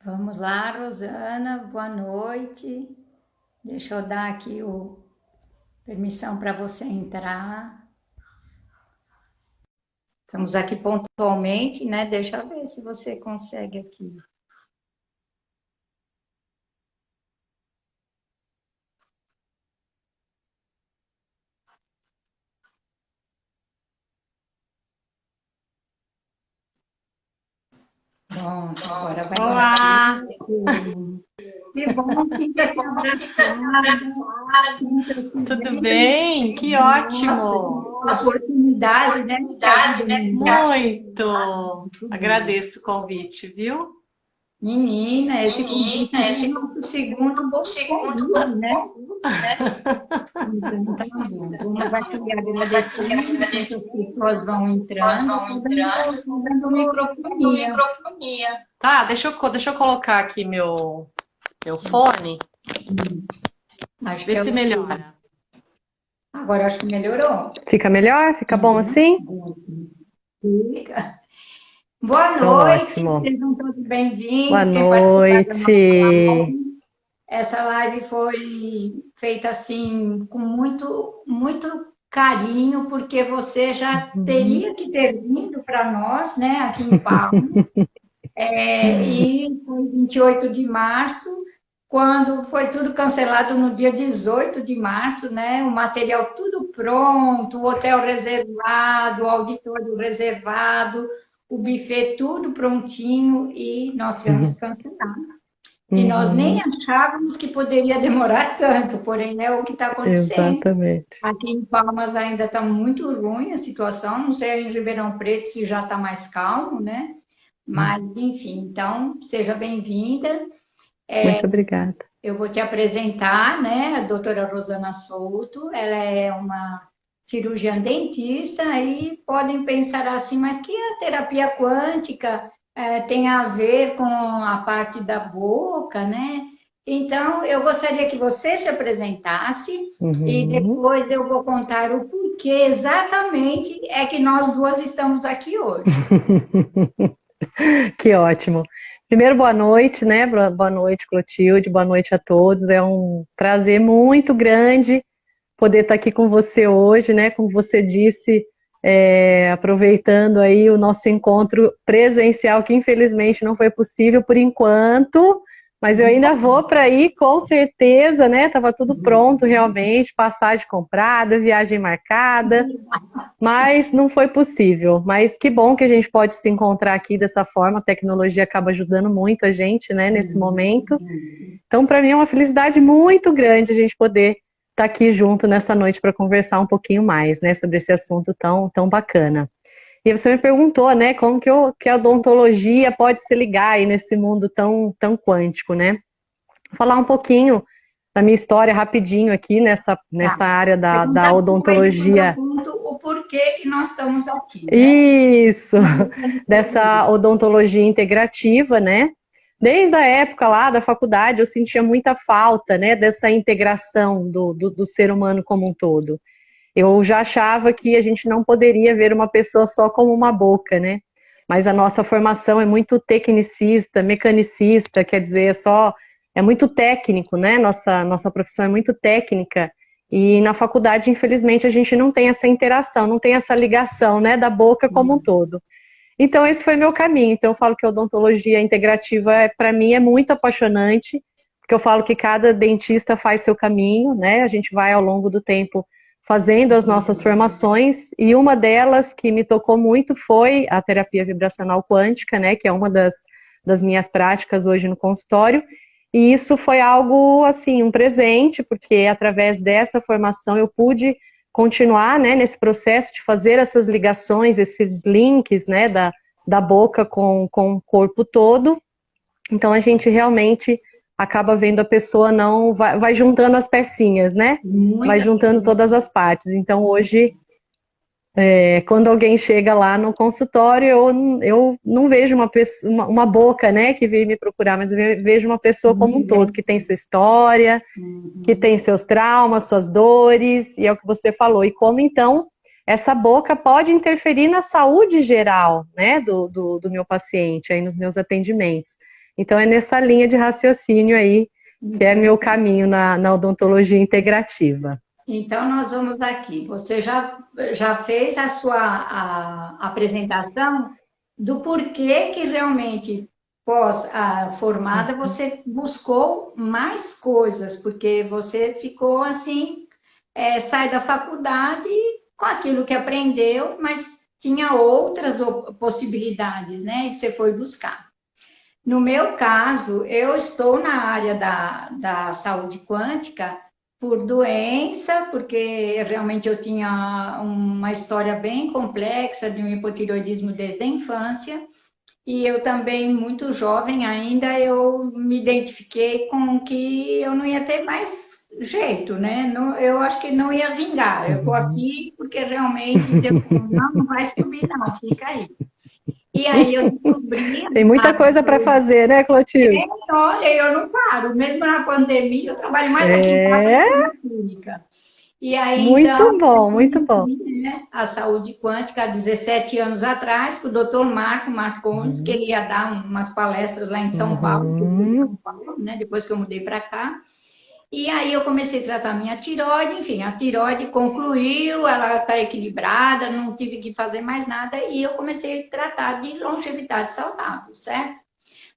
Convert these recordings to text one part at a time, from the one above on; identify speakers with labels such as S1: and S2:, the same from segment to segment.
S1: Vamos lá, Rosana, boa noite. Deixa eu dar aqui o permissão para você entrar. Estamos aqui pontualmente, né? Deixa eu ver se você consegue aqui. Pronto, agora vai
S2: Olá!
S1: bater. Que bom, fica se abraçada.
S2: Tudo bem? Que ótimo!
S1: Nossa, oportunidade, né? Que a vida me dá.
S2: Muito! Agradeço o convite, viu?
S1: Menina, esse convite já é nosso segundo convite, né? Então, tá bom. Vamos aqui agradecendo enquanto as pessoas vão entrando. Estou dando microfonia.
S2: Tá, deixa eu colocar aqui meu fone,
S1: Acho
S2: ver
S1: que é
S2: se
S1: o seu.
S2: melhora.
S1: Agora acho que melhorou.
S3: Fica melhor? Fica bom assim?
S1: Fica. Boa
S3: Então,
S1: noite,
S3: ótimo.
S1: sejam todos
S3: Boa
S1: bem-vindos. Quem participaram da nossa
S3: noite.
S1: live. Essa live foi feita assim com muito carinho, porque você já teria que ter vindo para nós, né, aqui em Palmas. E foi 28 de março, quando foi tudo cancelado no dia 18 de março, né? O material tudo pronto, o hotel reservado, o auditório reservado, o buffet tudo prontinho e nós tivemos que cancelar. E nós nem achávamos que poderia demorar tanto, porém é o que está acontecendo.
S3: Exatamente.
S1: Aqui em Palmas ainda está muito ruim a situação, não sei em Ribeirão Preto se já está mais calmo, né? Mas, enfim, então, seja bem-vinda.
S3: Muito obrigada.
S1: Eu vou te apresentar, né, a doutora Rosana Souto. Ela é uma cirurgiã dentista e podem pensar assim, mas que a terapia quântica tem a ver com a parte da boca, né? Então, eu gostaria que você se apresentasse e depois eu vou contar o porquê exatamente é que nós duas estamos aqui hoje.
S3: Que ótimo. Primeiro, boa noite, né? Boa noite, Clotilde. Boa noite a todos. É um prazer muito grande poder estar aqui com você hoje, né? Como você disse, aproveitando aí o nosso encontro presencial, que infelizmente não foi possível por enquanto, mas eu ainda vou para aí com certeza, né? Tava tudo pronto realmente, passagem comprada, viagem marcada, mas não foi possível. Mas que bom que a gente pode se encontrar aqui dessa forma, a tecnologia acaba ajudando muito a gente, né, nesse momento. Então, para mim é uma felicidade muito grande a gente poder estar aqui junto nessa noite para conversar um pouquinho mais, né, sobre esse assunto tão bacana. E você me perguntou, né, como que a odontologia pode se ligar aí nesse mundo tão quântico, né? Vou falar um pouquinho da minha história rapidinho aqui nessa área da odontologia.
S1: O porquê que nós estamos aqui, né?
S3: Isso, dessa odontologia integrativa, né? Desde a época lá da faculdade eu sentia muita falta, né, dessa integração do ser humano como um todo. Eu já achava que a gente não poderia ver uma pessoa só como uma boca, né? Mas a nossa formação é muito tecnicista, mecanicista, quer dizer, é muito técnico, né? Nossa profissão é muito técnica. E na faculdade, infelizmente, a gente não tem essa interação, não tem essa ligação, né, da boca como um todo. Então, esse foi meu caminho. Então, eu falo que a odontologia integrativa, para mim, é muito apaixonante, porque eu falo que cada dentista faz seu caminho, né? A gente vai, ao longo do tempo, fazendo as nossas formações, e uma delas que me tocou muito foi a terapia vibracional quântica, né? Que é uma das minhas práticas hoje no consultório. E isso foi algo, assim, um presente, porque através dessa formação eu pude continuar, né, nesse processo de fazer essas ligações, esses links, né, da boca com o corpo todo. Então a gente realmente acaba vendo a pessoa não... vai juntando as pecinhas, né? Vai juntando todas as partes. Então hoje... quando alguém chega lá no consultório, eu não vejo uma boca, né, que veio me procurar, mas eu vejo uma pessoa como um todo, que tem sua história, que tem seus traumas, suas dores, e é o que você falou. E como, então, essa boca pode interferir na saúde geral, né, do meu paciente, aí nos meus atendimentos. Então, é nessa linha de raciocínio aí que é meu caminho na odontologia integrativa.
S1: Então, nós vamos aqui. Você já fez a sua apresentação do porquê que realmente, pós-formada, você buscou mais coisas, porque você ficou assim, sai da faculdade com aquilo que aprendeu, mas tinha outras possibilidades, né? E você foi buscar. No meu caso, eu estou na área da saúde quântica por doença, porque realmente eu tinha uma história bem complexa de um hipotireoidismo desde a infância, e eu também, muito jovem ainda, eu me identifiquei com que eu não ia ter mais jeito, né? Eu acho que não ia vingar. Eu estou aqui porque realmente Deus não vai subir, não, fica aí. E aí eu descobri.
S3: Tem muita coisa para fazer, né, Clotilde?
S1: Olha, eu não paro. Mesmo na pandemia, eu trabalho mais aqui em casa do que na clínica. E aí,
S3: muito
S1: então,
S3: bom, muito bom.
S1: Né, a saúde quântica, há 17 anos atrás, com o Dr. Marco Marcondes, que ele ia dar umas palestras lá em São Paulo, que eu fui em São Paulo, né, depois que eu mudei para cá. E aí eu comecei a tratar minha tireoide, enfim, a tireoide concluiu, ela está equilibrada, não tive que fazer mais nada, e eu comecei a tratar de longevidade saudável, certo?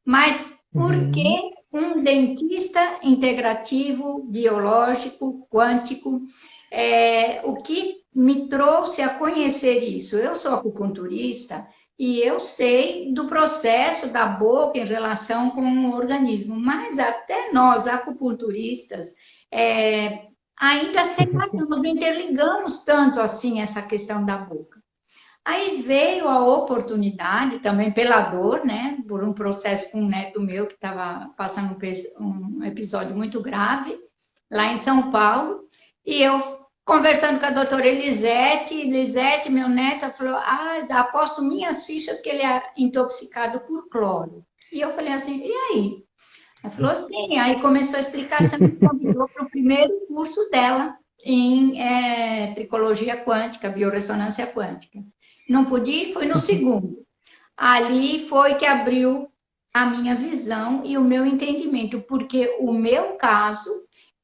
S1: Mas por que um dentista integrativo, biológico, quântico? O que me trouxe a conhecer isso? Eu sou acupunturista e eu sei do processo da boca em relação com o organismo, mas até nós, acupunturistas, ainda separamos, não interligamos tanto assim essa questão da boca. Aí veio a oportunidade, também pela dor, né? Por um processo com um neto meu que estava passando um episódio muito grave, lá em São Paulo, e eu conversando com a doutora Elisete, meu neto, ela falou, aposto minhas fichas que ele é intoxicado por cloro. E eu falei assim, e aí? Ela falou assim, aí começou a explicação e convidou para o primeiro curso dela em tricologia quântica, biorressonância quântica. Não podia ir, foi no segundo. Ali foi que abriu a minha visão e o meu entendimento, porque o meu caso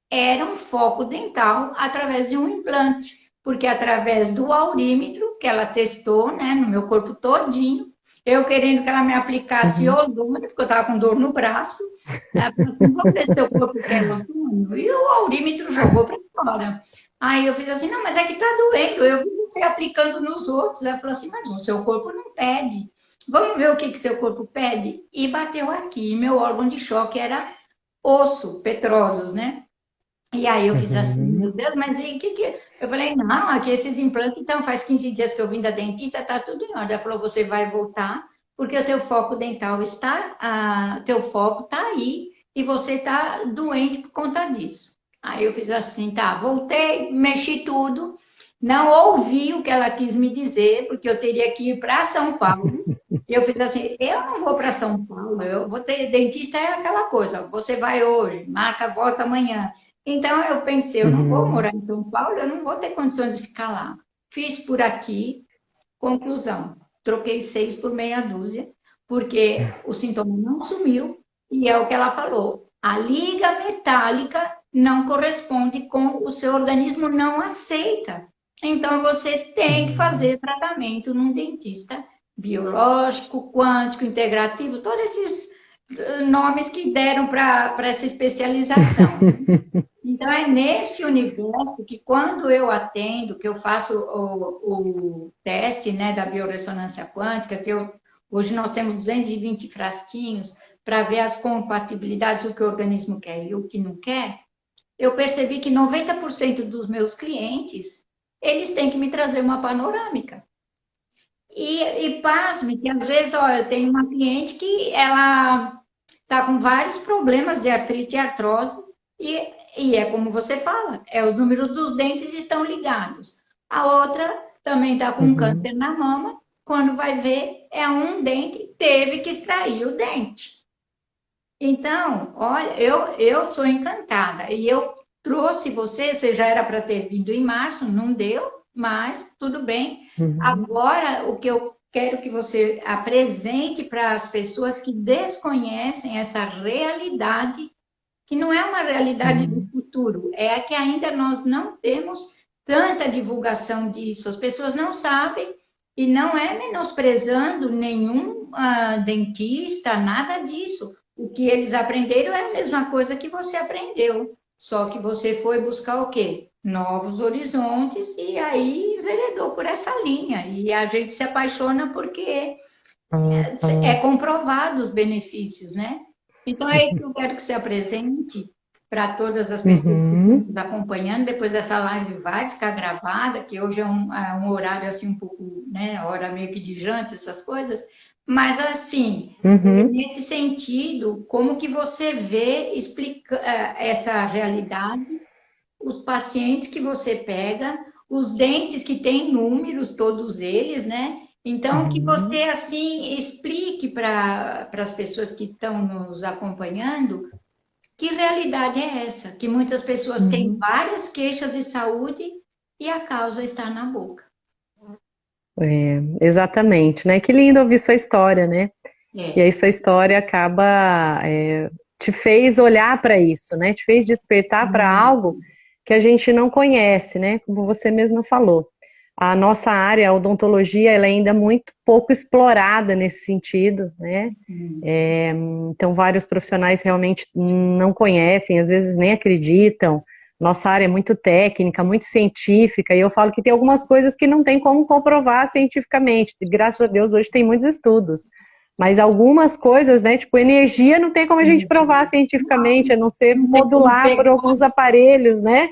S1: era um foco dental através de um implante, porque através do aurímetro que ela testou, né, no meu corpo todinho, eu querendo que ela me aplicasse ozônio, porque eu estava com dor no braço, ela falou assim, vamos ver se seu corpo quer ozônio, e o aurímetro jogou para fora. Aí eu fiz assim, não, mas é que está doendo, eu vi você aplicando nos outros. Ela falou assim, mas o seu corpo não pede. Vamos ver o que seu corpo pede? E bateu aqui, meu órgão de choque era osso, petrosos, né? E aí eu fiz assim, meu Deus, mas e o que... Eu falei, não, aqui esses implantes, então faz 15 dias que eu vim da dentista, tá tudo em ordem. Ela falou, você vai voltar, porque o teu foco dental teu foco tá aí, e você tá doente por conta disso. Aí eu fiz assim, tá, voltei, mexi tudo, não ouvi o que ela quis me dizer, porque eu teria que ir para São Paulo. E eu fiz assim, eu não vou para São Paulo, eu vou ter dentista, é aquela coisa, você vai hoje, marca, volta amanhã. Então eu pensei, eu não vou morar em São Paulo, eu não vou ter condições de ficar lá. Fiz por aqui, conclusão, troquei 6 por meia dúzia, porque o sintoma não sumiu, e é o que ela falou, a liga metálica não corresponde com o seu organismo, não aceita. Então você tem que fazer tratamento num dentista biológico, quântico, integrativo, todos esses nomes que deram para essa especialização. Então, é nesse universo que, quando eu atendo, que eu faço o teste, né, da biorressonância quântica, hoje nós temos 220 frasquinhos para ver as compatibilidades, o que o organismo quer e o que não quer, eu percebi que 90% dos meus clientes, eles têm que me trazer uma panorâmica. E pasme, que às vezes, eu tenho uma cliente que ela está com vários problemas de artrite e artrose, e é como você fala, os números dos dentes estão ligados. A outra também está com câncer na mama, quando vai ver, é um dente, teve que extrair o dente. Então, olha, eu sou encantada, e eu trouxe você já era para ter vindo em março, não deu, mas tudo bem.
S3: Uhum.
S1: Agora, o que eu quero que você apresente para as pessoas que desconhecem essa realidade, que não é uma realidade do futuro, é a que ainda nós não temos tanta divulgação disso. As pessoas não sabem, e não é menosprezando nenhum dentista, nada disso. O que eles aprenderam é a mesma coisa que você aprendeu, só que você foi buscar o quê? Novos horizontes, e aí enveredou por essa linha. E a gente se apaixona porque é comprovado os benefícios, né? Então é isso que eu quero que você apresente para todas as pessoas que estão nos acompanhando. Depois essa live vai ficar gravada, que hoje é um horário assim um pouco, né? Hora meio que de janta, essas coisas. Mas assim, nesse sentido, como que você vê essa realidade, os pacientes que você pega, os dentes que têm números, todos eles, né? Então, que você, assim, explique para as pessoas que estão nos acompanhando que realidade é essa, que muitas pessoas têm várias queixas de saúde e a causa está na boca.
S3: Exatamente, né? Que lindo ouvir sua história, né?
S1: É.
S3: E aí sua história acaba te fez olhar para isso, né? Te fez despertar para algo que a gente não conhece, né? Como você mesmo falou. A nossa área, a odontologia, ela é ainda muito pouco explorada nesse sentido, né? Então, vários profissionais realmente não conhecem, às vezes nem acreditam. Nossa área é muito técnica, muito científica, e eu falo que tem algumas coisas que não tem como comprovar cientificamente. Graças a Deus, hoje tem muitos estudos. Mas algumas coisas, né, tipo energia, não tem como a gente provar cientificamente, a não ser modular por alguns aparelhos, né?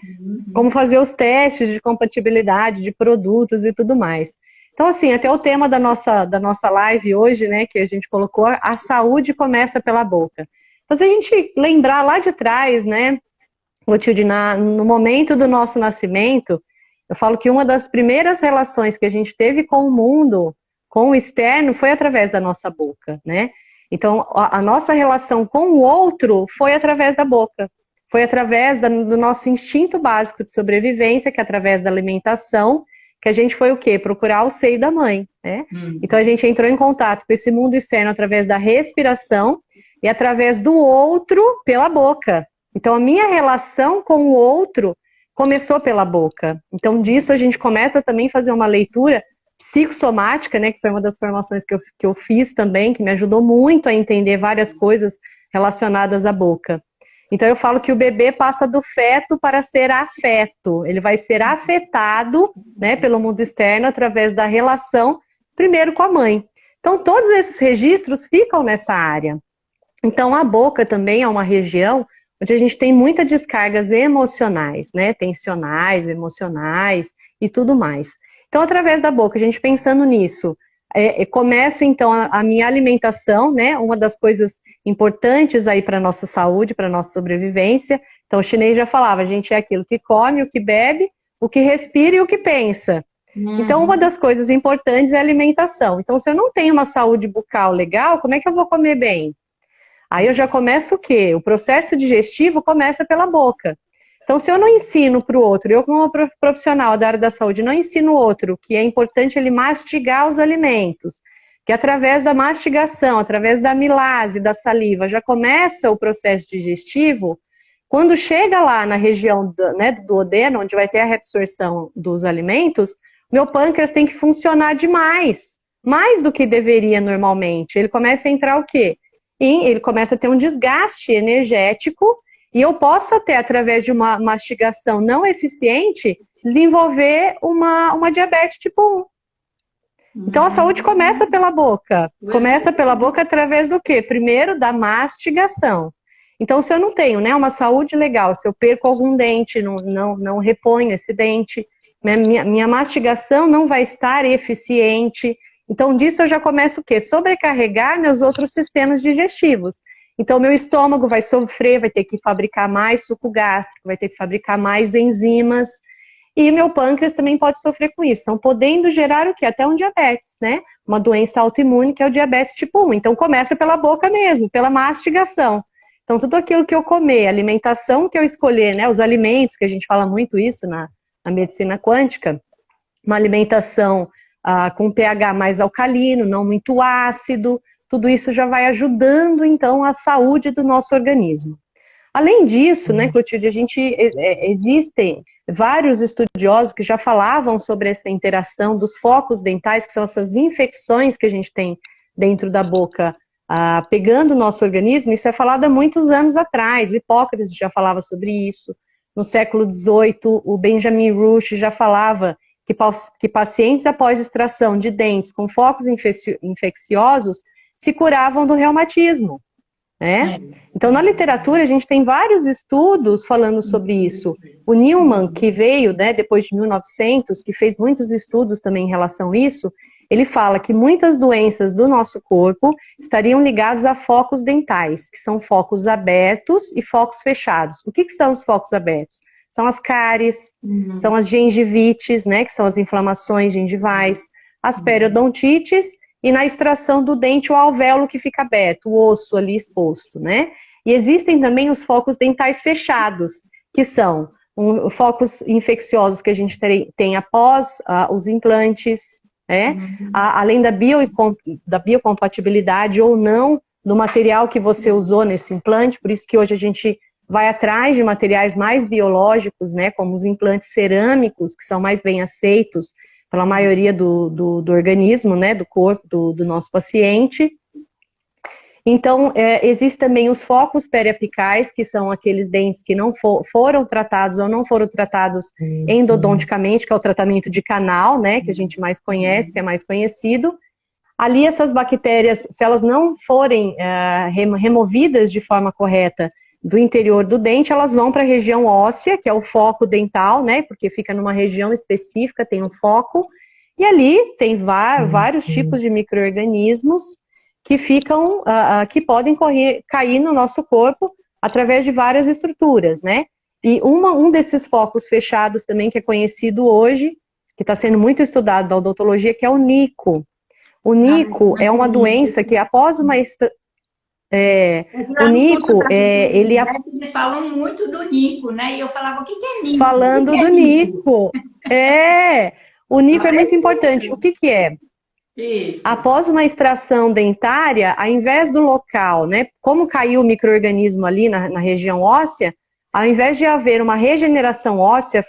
S3: Como fazer os testes de compatibilidade de produtos e tudo mais. Então, assim, até o tema da nossa live hoje, né, que a gente colocou, a saúde começa pela boca. Então, se a gente lembrar lá de trás, né, Clotilde, no momento do nosso nascimento, eu falo que uma das primeiras relações que a gente teve com o mundo, com o externo, foi através da nossa boca, né? Então, a nossa relação com o outro foi através da boca. Foi através do nosso instinto básico de sobrevivência, que é através da alimentação, que a gente foi o quê? Procurar o seio da mãe, né? Então, a gente entrou em contato com esse mundo externo através da respiração e através do outro pela boca. Então, a minha relação com o outro começou pela boca. Então, disso a gente começa também a fazer uma leitura psicossomática, né, que foi uma das formações que eu fiz também, que me ajudou muito a entender várias coisas relacionadas à boca. Então, eu falo que o bebê passa do feto para ser afeto. Ele vai ser afetado, né, pelo mundo externo através da relação, primeiro com a mãe. Então, todos esses registros ficam nessa área. Então, a boca também é uma região onde a gente tem muitas descargas emocionais, né? Tensionais, emocionais e tudo mais. Então, através da boca, a gente pensando nisso, começo então a minha alimentação, né? Uma das coisas importantes aí para a nossa saúde, para a nossa sobrevivência. Então, o chinês já falava, a gente é aquilo que come, o que bebe, o que respira e o que pensa. Então, uma das coisas importantes é a alimentação. Então, se eu não tenho uma saúde bucal legal, como é que eu vou comer bem? Aí eu já começo o quê? O processo digestivo começa pela boca. Então, se eu não ensino para o outro, eu como profissional da área da saúde, não ensino o outro que é importante ele mastigar os alimentos, que através da mastigação, através da amilase, da saliva, já começa o processo digestivo, quando chega lá na região do duodeno, onde vai ter a reabsorção dos alimentos, meu pâncreas tem que funcionar demais, mais do que deveria normalmente. Ele começa a entrar o quê? Ele começa a ter um desgaste energético e eu posso até, através de uma mastigação não eficiente, desenvolver uma diabetes tipo 1. Então, a saúde começa pela boca. Começa pela boca através do quê? Primeiro, da mastigação. Então, se eu não tenho, né, uma saúde legal, se eu perco algum dente, não reponho esse dente, né, minha mastigação não vai estar eficiente. Então, disso eu já começo o quê? Sobrecarregar meus outros sistemas digestivos. Então, meu estômago vai sofrer, vai ter que fabricar mais suco gástrico, vai ter que fabricar mais enzimas. E meu pâncreas também pode sofrer com isso. Então, podendo gerar o quê? Até um diabetes, né? Uma doença autoimune, que é o diabetes tipo 1. Então, começa pela boca mesmo, pela mastigação. Então, tudo aquilo que eu comer, a alimentação que eu escolher, né? Os alimentos, que a gente fala muito isso na medicina quântica, uma alimentação com pH mais alcalino, não muito ácido, tudo isso já vai ajudando, então, a saúde do nosso organismo. Além disso, né, Clotilde, existem vários estudiosos que já falavam sobre essa interação dos focos dentais, que são essas infecções que a gente tem dentro da boca, pegando o nosso organismo. Isso é falado há muitos anos atrás, o Hipócrates já falava sobre isso. No século XVIII, o Benjamin Rush já falava que pacientes após extração de dentes com focos infecciosos se curavam do reumatismo. Né? Então, na literatura, a gente tem vários estudos falando sobre isso. O Newman, que veio, né, depois de 1900, que fez muitos estudos também em relação a isso, ele fala que muitas doenças do nosso corpo estariam ligadas a focos dentais, que são focos abertos e focos fechados. O que são os focos abertos? São as cáries, são as gengivites, né, que são as inflamações gengivais, as periodontites, e na extração do dente o alvéolo que fica aberto, o osso ali exposto, né? E existem também os focos dentais fechados, que são focos infecciosos que a gente tem após os implantes, né? Além da biocompatibilidade ou não do material que você usou nesse implante, por isso que hoje a gente vai atrás de materiais mais biológicos, né? Como os implantes cerâmicos, que são mais bem aceitos pela maioria do organismo, né, do corpo do nosso paciente. Então, existem também os focos periapicais, que são aqueles dentes que não foram tratados ou não foram tratados endodonticamente, que é o tratamento de canal, né, que a gente mais conhece, que é mais conhecido. Ali, essas bactérias, se elas não forem removidas de forma correta do interior do dente, elas vão para a região óssea, que é o foco dental, né? Porque fica numa região específica, tem um foco, e ali tem vários tipos de micro-organismos que ficam, que podem cair no nosso corpo através de várias estruturas, né? E um desses focos fechados também, que é conhecido hoje, que está sendo muito estudado na odontologia, que é o nico. O nico é uma doença que após uma o Nico,
S1: eles falam muito do Nico, né? E eu falava, o que é Nico?
S3: Falando do Nico. O Nico é muito importante. O que é?
S1: Isso.
S3: Após uma extração dentária, ao invés do local, né? Como caiu o micro-organismo ali na região óssea, ao invés de haver uma regeneração óssea,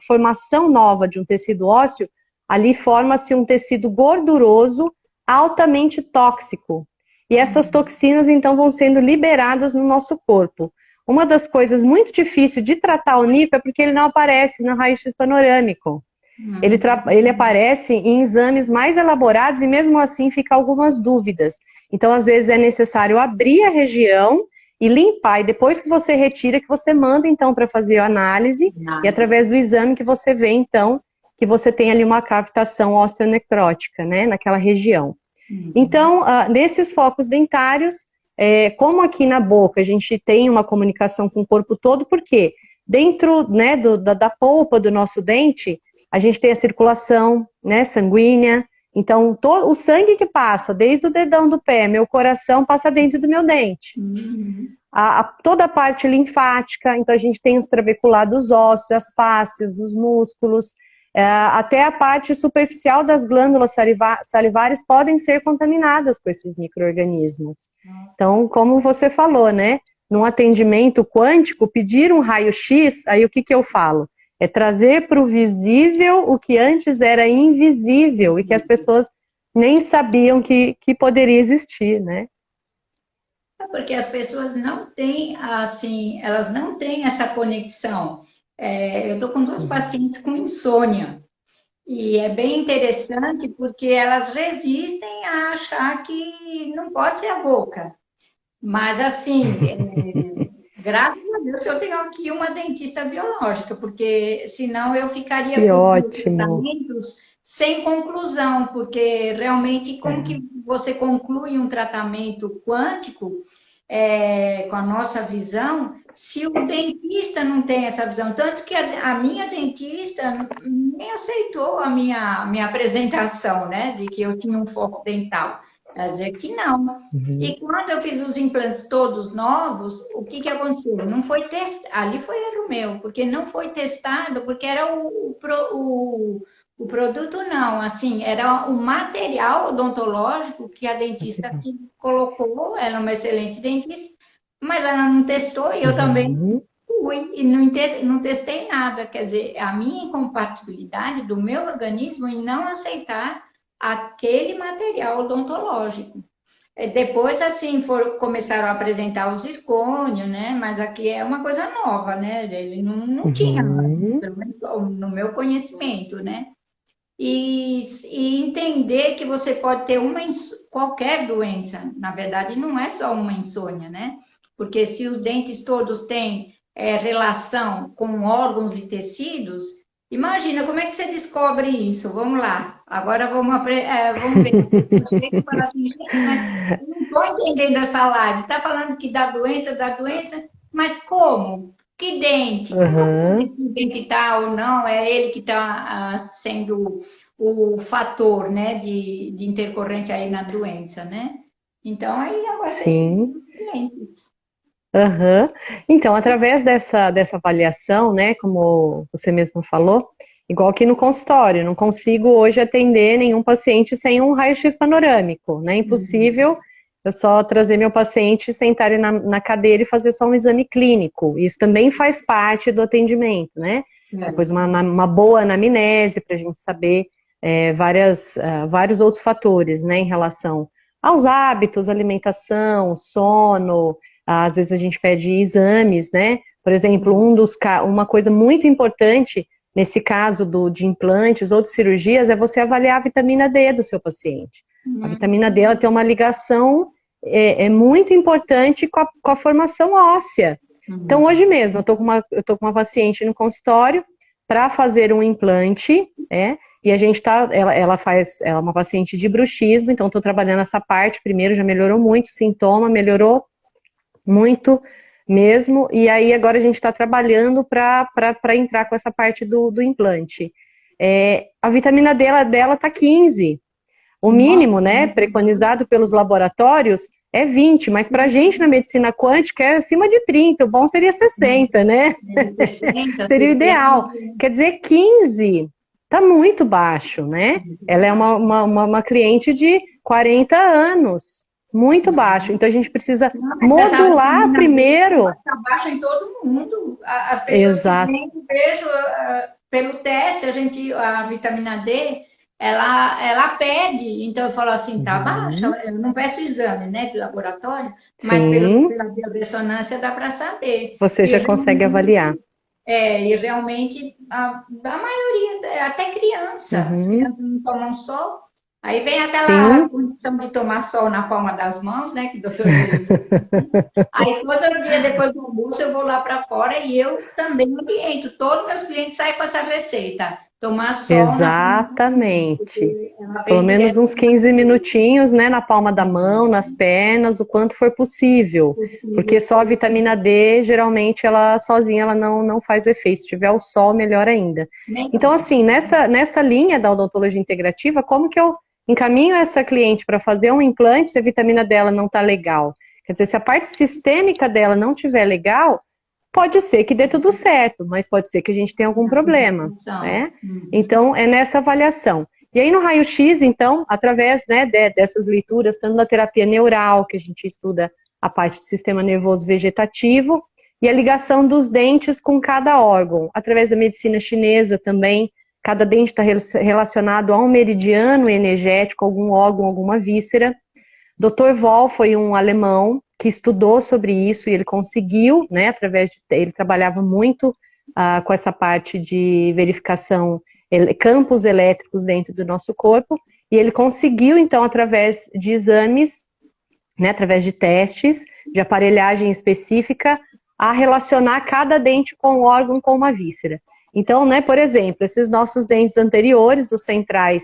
S3: formação nova de um tecido ósseo, ali forma-se um tecido gorduroso altamente tóxico. E essas toxinas, então, vão sendo liberadas no nosso corpo. Uma das coisas muito difíceis de tratar o NIP é porque ele não aparece no raio-x panorâmico. Ele aparece em exames mais elaborados e, mesmo assim, fica algumas dúvidas. Então, às vezes, é necessário abrir a região e limpar. E depois que você retira, que você manda, então, para fazer a análise. E através do exame que você vê, então, que você tem ali uma cavitação osteonecrótica, né, naquela região. Então, nesses focos dentários, como aqui na boca a gente tem uma comunicação com o corpo todo, porque dentro, né, da polpa do nosso dente, a gente tem a circulação, né, sanguínea. Então, o sangue que passa desde o dedão do pé, meu coração, passa dentro do meu dente. Toda a parte linfática, então a gente tem os trabeculados ósseos, as fáscias, os músculos, até a parte superficial das glândulas salivares podem ser contaminadas com esses micro-organismos. Então, como você falou, né? Num atendimento quântico, pedir um raio-x, aí o que eu falo? É trazer para o visível o que antes era invisível e que as pessoas nem sabiam que poderia existir, né?
S1: Porque as pessoas não têm, assim, elas não têm essa conexão. Eu estou com 2 pacientes com insônia. E é bem interessante porque elas resistem a achar que não pode ser a boca. Mas, assim, graças a Deus eu tenho aqui uma dentista biológica, porque senão eu ficaria com tratamentos sem conclusão, porque realmente como que você conclui um tratamento quântico com a nossa visão, se o dentista não tem essa visão? Tanto que a minha dentista nem aceitou a minha apresentação, né, de que eu tinha um foco dental. Quer dizer que não. E quando eu fiz os implantes todos novos, o que aconteceu? Não foi testado, ali foi erro meu, porque não foi testado, porque era o O produto não, assim, era o material odontológico que a dentista que colocou, ela é uma excelente dentista, mas ela não testou e eu também
S3: Uhum.
S1: fui e não testei nada. Quer dizer, a minha incompatibilidade do meu organismo em não aceitar aquele material odontológico. Depois, assim, começaram a apresentar o zircônio, né? Mas aqui é uma coisa nova, né? Ele não tinha,
S3: Uhum.
S1: pelo menos no meu conhecimento, né? E entender que você pode ter qualquer doença. Na verdade, não é só uma insônia, né? Porque se os dentes todos têm relação com órgãos e tecidos, imagina como é que você descobre isso. Vamos lá, agora vamos ver. Você que fala assim, gente, mas eu não estou entendendo essa live. Está falando que dá doença, mas como? Que dente? Como que eu vou dizer
S3: Uhum.
S1: que o dente está ou não? É ele que está sendo o fator, né, de intercorrência aí na doença, né? Então, aí agora vocês
S3: Sim.
S1: ficam clientes.
S3: Aham. Então, através dessa avaliação, né, como você mesmo falou, igual aqui no consultório, não consigo hoje atender nenhum paciente sem um raio-x panorâmico, né? Impossível eu só trazer meu paciente, sentar ele na cadeira e fazer só um exame clínico. Isso também faz parte do atendimento, né? Depois uma boa anamnese para a gente saber vários outros fatores, né, em relação aos hábitos, alimentação, sono. Às vezes a gente pede exames, né? Por exemplo, uma coisa muito importante nesse caso de implantes ou de cirurgias é você avaliar a vitamina D do seu paciente. A vitamina D ela tem uma ligação muito importante com a formação óssea. Então, hoje mesmo, eu tô com uma paciente no consultório para fazer um implante, e a gente ela é uma paciente de bruxismo, então estou trabalhando essa parte primeiro, já melhorou muito o sintoma, melhorou muito mesmo, e aí agora a gente está trabalhando para entrar com essa parte do implante. A vitamina D dela está 15. O mínimo, né, preconizado pelos laboratórios é 20, mas para a gente na medicina quântica é acima de 30, o bom seria 60, né?
S1: 60,
S3: Seria o ideal. Quer dizer, 15 está muito baixo, né? Ela é uma cliente de 40 anos, muito baixo. Então a gente precisa modular primeiro.
S1: Está baixa em todo mundo. As pessoas
S3: Exato.
S1: que vêm, vejo pelo teste, a vitamina D, ela pede. Então eu falo assim, tá baixa. Eu não peço exame, né, de laboratório, mas
S3: Sim.
S1: pela biorressonância dá para saber.
S3: Você já consegue avaliar.
S1: E realmente a maioria, até criança, as crianças não tomam sol. Aí vem aquela condição de tomar sol na palma das mãos, né? Que o doutor diz. Aí todo dia depois do almoço eu vou lá para fora e eu também oriento. Todos meus clientes saem com essa receita. Tomar sol
S3: Exatamente. Pelo menos uns 15 minutinhos, né, na palma da mão, nas pernas, o quanto for possível. Porque só a vitamina D, geralmente, ela sozinha ela não faz efeito. Se tiver o sol, melhor ainda. Então, assim, nessa linha da odontologia integrativa, como que eu encaminho essa cliente para fazer um implante se a vitamina dela não está legal? Quer dizer, se a parte sistêmica dela não estiver legal, pode ser que dê tudo certo, mas pode ser que a gente tenha algum problema, né? Então, é nessa avaliação. E aí, no raio-x, então, através, né, dessas leituras, tanto na terapia neural, que a gente estuda a parte do sistema nervoso vegetativo, e a ligação dos dentes com cada órgão, através da medicina chinesa também, cada dente está relacionado a um meridiano energético, algum órgão, alguma víscera. Dr. Voll foi um alemão que estudou sobre isso e ele conseguiu, né, ele trabalhava muito com essa parte de verificação campos elétricos dentro do nosso corpo, e ele conseguiu, então, através de exames, né, através de testes, de aparelhagem específica, a relacionar cada dente com um órgão, com uma víscera. Então, né, por exemplo, esses nossos dentes anteriores, os centrais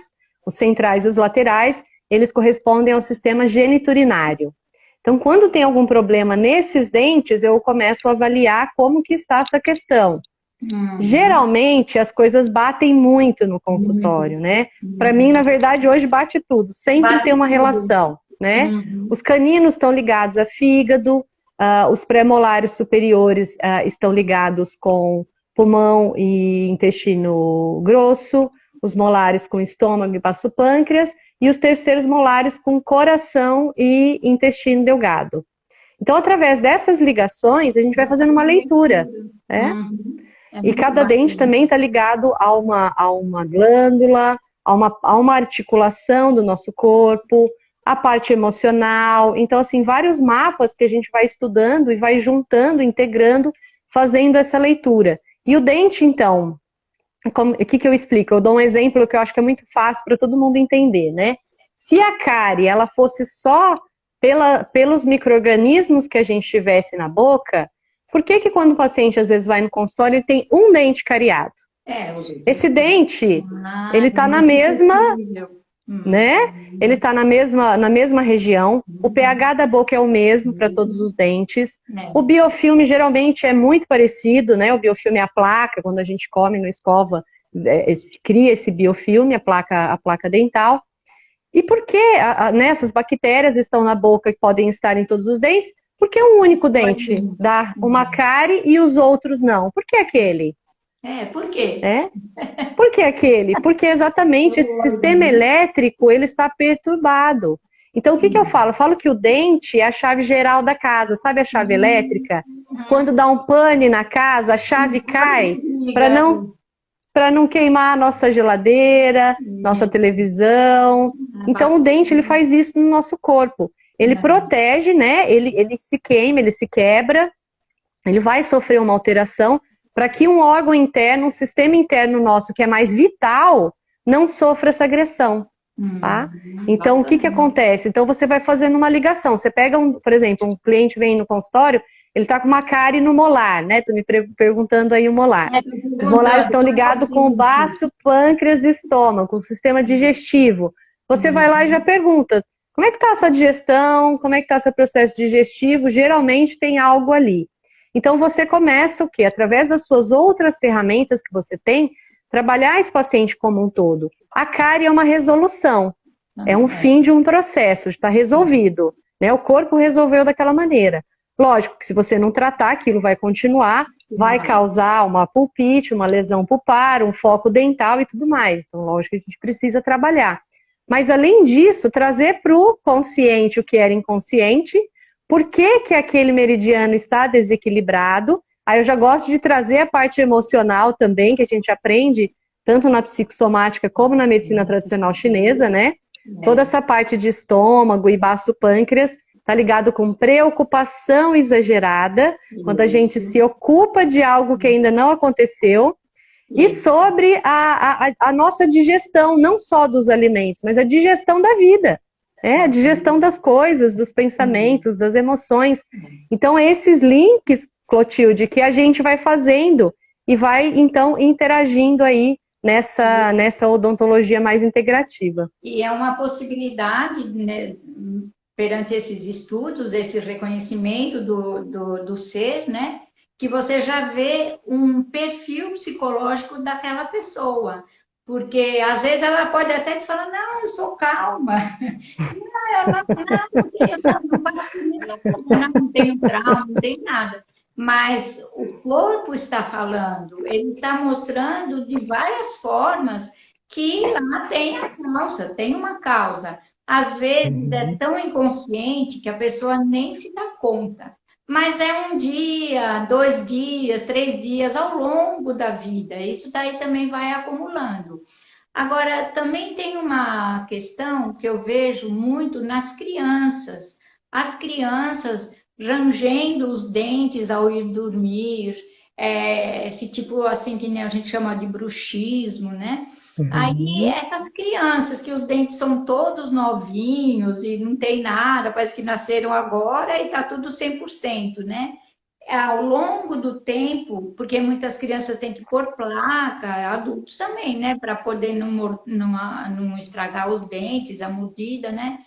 S3: e os laterais, eles correspondem ao sistema geniturinário. Então, quando tem algum problema nesses dentes, eu começo a avaliar como que está essa questão. Geralmente, as coisas batem muito no consultório, né? Para mim, na verdade, hoje bate tudo. Sempre tem uma relação, né? Os caninos estão ligados a fígado, os pré-molares superiores estão ligados com pulmão e intestino grosso, os molares com estômago e baço pâncreas, e os terceiros molares com coração e intestino delgado. Então, através dessas ligações, a gente vai fazendo uma leitura, né? E cada dente também está ligado a uma glândula, a uma articulação do nosso corpo, a parte emocional. Então, assim, vários mapas que a gente vai estudando e vai juntando, integrando, fazendo essa leitura. E o dente, então, o que eu explico? Eu dou um exemplo que eu acho que é muito fácil para todo mundo entender, né? Se a cárie, ela fosse só pelos micro-organismos que a gente tivesse na boca, por que quando o paciente às vezes vai no consultório, ele tem um dente cariado? Esse dente, ele está na mesma, né? Ele está na mesma região, o pH da boca é o mesmo para todos os dentes, o biofilme geralmente é muito parecido, né? O biofilme é a placa, quando a gente come, não escova, se cria esse biofilme, a placa dental. E por que essas bactérias estão na boca e podem estar em todos os dentes? Porque um único dente dá uma cárie e os outros não. Por que aquele?
S1: Por quê?
S3: Por que aquele? Porque exatamente esse sistema elétrico, ele está perturbado. Então, o que eu falo? Eu falo que o dente é a chave geral da casa. Sabe a chave elétrica? Quando dá um pane na casa, a chave cai para não queimar a nossa geladeira, nossa televisão. Então, o dente, ele faz isso no nosso corpo. Ele protege, né? Ele se queima, ele se quebra, ele vai sofrer uma alteração para que um órgão interno, um sistema interno nosso, que é mais vital, não sofra essa agressão, tá? Então, o que acontece? Então, você vai fazendo uma ligação. Você pega, por exemplo, um cliente vem no consultório, ele está com uma cárie no molar, né? Tô me perguntando aí o molar. Os molares estão ligados com o baço, pâncreas e estômago, com o sistema digestivo. Você vai lá e já pergunta, como é que está a sua digestão? Como é que está o seu processo digestivo? Geralmente tem algo ali. Então, você começa o quê? Através das suas outras ferramentas que você tem, trabalhar esse paciente como um todo. A cárie é uma resolução, é um fim de um processo, está resolvido, né? O corpo resolveu daquela maneira. Lógico que se você não tratar, aquilo vai continuar, vai causar uma pulpite, uma lesão pulpar, um foco dental e tudo mais. Então, lógico que a gente precisa trabalhar. Mas, além disso, trazer para o consciente o que era inconsciente, por que aquele meridiano está desequilibrado. Aí eu já gosto de trazer a parte emocional também, que a gente aprende tanto na psicossomática como na medicina tradicional chinesa, né? Toda essa parte de estômago e baço pâncreas está ligado com preocupação exagerada, quando a gente se ocupa de algo que ainda não aconteceu, e sobre a nossa digestão, não só dos alimentos, mas a digestão da vida. A digestão das coisas, dos pensamentos, das emoções. Então, esses links, Clotilde, que a gente vai fazendo e vai, então, interagindo aí nessa odontologia mais integrativa.
S1: E é uma possibilidade, né, perante esses estudos, esse reconhecimento do ser, né, que você já vê um perfil psicológico daquela pessoa. Porque, às vezes, ela pode até te falar, não, eu sou calma. Não faço não tenho trauma, não tenho nada. Mas o corpo está falando, ele está mostrando de várias formas que lá tem a causa, tem uma causa. Às vezes é tão inconsciente que a pessoa nem se dá conta. Mas é um dia, 2 dias, 3 dias ao longo da vida. Isso daí também vai acumulando. Agora, também tem uma questão que eu vejo muito nas crianças. As crianças rangendo os dentes ao ir dormir, esse tipo assim que a gente chama de bruxismo, né? Aí, essas crianças que os dentes são todos novinhos e não tem nada, parece que nasceram agora e tá tudo 100%, né? Ao longo do tempo, porque muitas crianças têm que pôr placa, adultos também, né? Para poder não estragar os dentes, a mordida, né?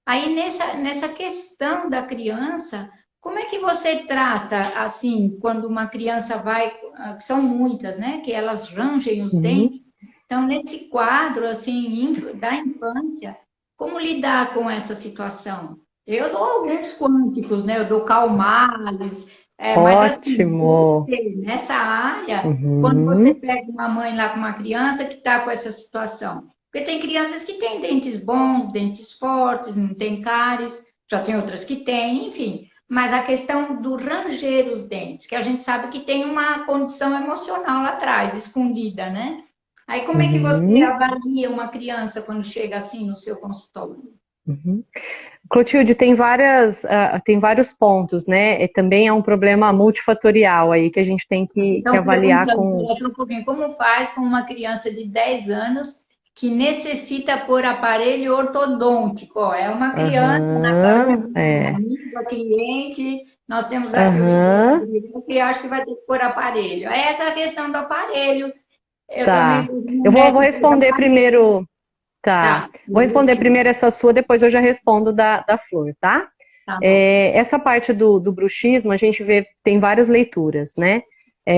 S1: Aí, nessa questão da criança, como é que você trata, assim, quando uma criança vai... São muitas, né? Que elas rangem os dentes. Então, nesse quadro, assim, da infância, como lidar com essa situação? Eu dou alguns quânticos, né? Eu dou calmales, Mas assim,
S3: Ótimo.
S1: nessa área, quando você
S3: Uhum,
S1: pega uma mãe lá com uma criança que está com essa situação, porque tem crianças que têm dentes bons, dentes fortes, não tem cáries, já tem outras que têm, enfim. Mas a questão do ranger os dentes, que a gente sabe que tem uma condição emocional lá atrás, escondida, né? Aí como é que você
S3: uhum,
S1: avalia uma criança quando chega assim no seu consultório?
S3: uhum. Clotilde, tem vários pontos, né? E também é um problema multifatorial aí que a gente tem que
S1: Então,
S3: avaliar
S1: perguntando
S3: com.
S1: por aqui um pouquinho, como faz com uma criança de 10 anos que necessita pôr aparelho ortodôntico? Ó, é uma criança na casa
S3: Aham,
S1: de um
S3: é.
S1: amigo, a cliente, nós temos aqui o
S3: Aham,
S1: estudante que acho que vai ter que pôr aparelho. É essa a questão do aparelho. Eu também
S3: tá.
S1: vi um
S3: Eu vou
S1: médico de
S3: responder
S1: aparelho.
S3: primeiro. Tá.
S1: Tá,
S3: Vou
S1: o
S3: responder
S1: motivo.
S3: primeiro essa sua, depois eu já respondo da Flor, tá?
S1: Tá bom.
S3: Essa parte do bruxismo, a gente vê, tem várias leituras, né?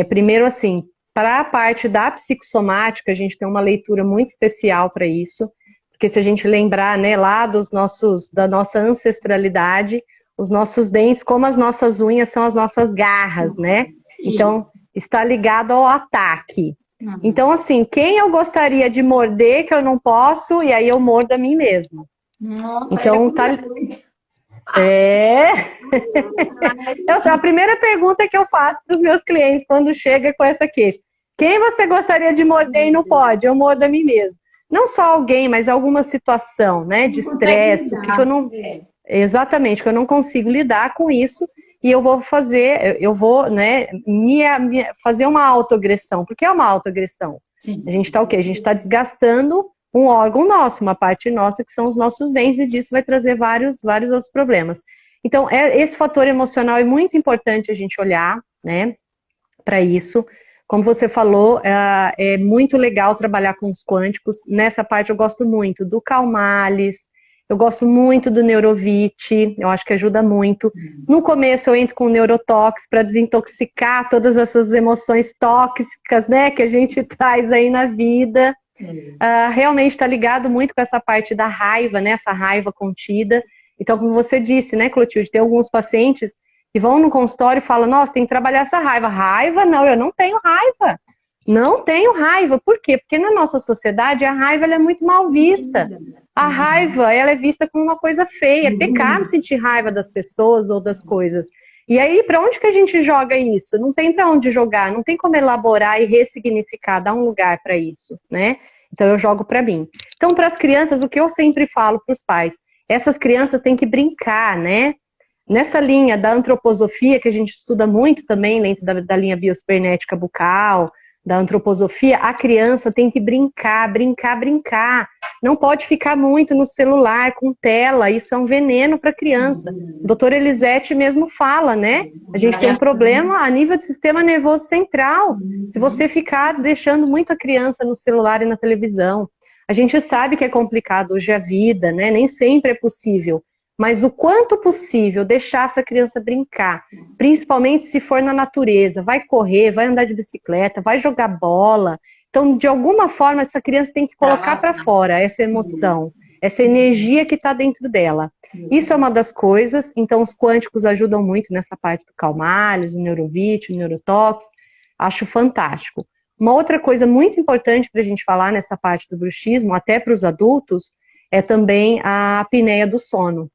S3: Primeiro, assim, para a parte da psicossomática, a gente tem uma leitura muito especial para isso, porque se a gente lembrar, né, lá da nossa ancestralidade, os nossos dentes, como as nossas unhas, são as nossas garras, né?
S1: E,
S3: Então, está ligado ao ataque.
S1: hum,
S3: Então, assim, quem eu gostaria de morder que eu não posso, e aí eu mordo a mim mesmo.
S1: nossa, ele é
S3: Então, tá.
S1: curioso.
S3: É. A primeira pergunta que eu faço para os meus clientes quando chega com essa queixa: quem você gostaria de morder e não pode? Eu mordo a mim mesmo. Não só alguém, mas alguma situação, né, de
S1: Não consegue
S3: estresse, o que, que eu
S1: lidar.
S3: não.
S1: É.
S3: Exatamente, que eu não consigo lidar com isso e eu vou, né, fazer uma autoagressão, porque é uma autoagressão. A
S1: Sim.
S3: gente está o quê? A gente está desgastando um órgão nosso, uma parte nossa, que são os nossos dentes, e disso vai trazer vários outros problemas. Então, esse fator emocional é muito importante a gente olhar, né, para isso. Como você falou, é muito legal trabalhar com os quânticos. Nessa parte eu gosto muito do Calmales, eu gosto muito do Neurovit, eu acho que ajuda muito. No começo eu entro com o Neurotox para desintoxicar todas essas emoções tóxicas, né, que a gente traz aí na vida.
S1: É.
S3: Realmente está ligado muito com essa parte da raiva, né, essa raiva contida. Então, como você disse, né, Clotilde, tem alguns pacientes que vão no consultório e falam: nossa, tem que trabalhar essa raiva. Raiva? Não, eu não tenho raiva. Não tenho raiva. Por quê? Porque na nossa sociedade a raiva ela é muito mal vista. A raiva ela é vista como uma coisa feia. É pecado sentir raiva das pessoas ou das coisas. E aí, para onde que a gente joga isso? Não tem para onde jogar, não tem como elaborar e ressignificar, dar um lugar para isso, né? Então eu jogo para mim. Então, para as crianças, o que eu sempre falo para os pais, essas crianças têm que brincar, né? Nessa linha da antroposofia, que a gente estuda muito também, dentro da linha biocibernética bucal, da antroposofia, a criança tem que brincar, brincar, brincar. Não pode ficar muito no celular, com tela, isso é um veneno para a criança. A doutora Elisete mesmo fala, né? A gente tem um problema a nível do sistema nervoso central. Se você ficar deixando muito a criança no celular e na televisão, a gente sabe que é complicado hoje a vida, né? Nem sempre é possível. Mas o quanto possível deixar essa criança brincar, principalmente se for na natureza, vai correr, vai andar de bicicleta, vai jogar bola. Então, de alguma forma, essa criança tem que colocar para fora essa emoção, essa energia que está dentro dela. Isso é uma das coisas. Então, os quânticos ajudam muito nessa parte do Calmales, o Neurovit, o Neurotox. Acho fantástico. Uma outra coisa muito importante para a gente falar nessa parte do bruxismo, até para os adultos, é também a apneia do sono.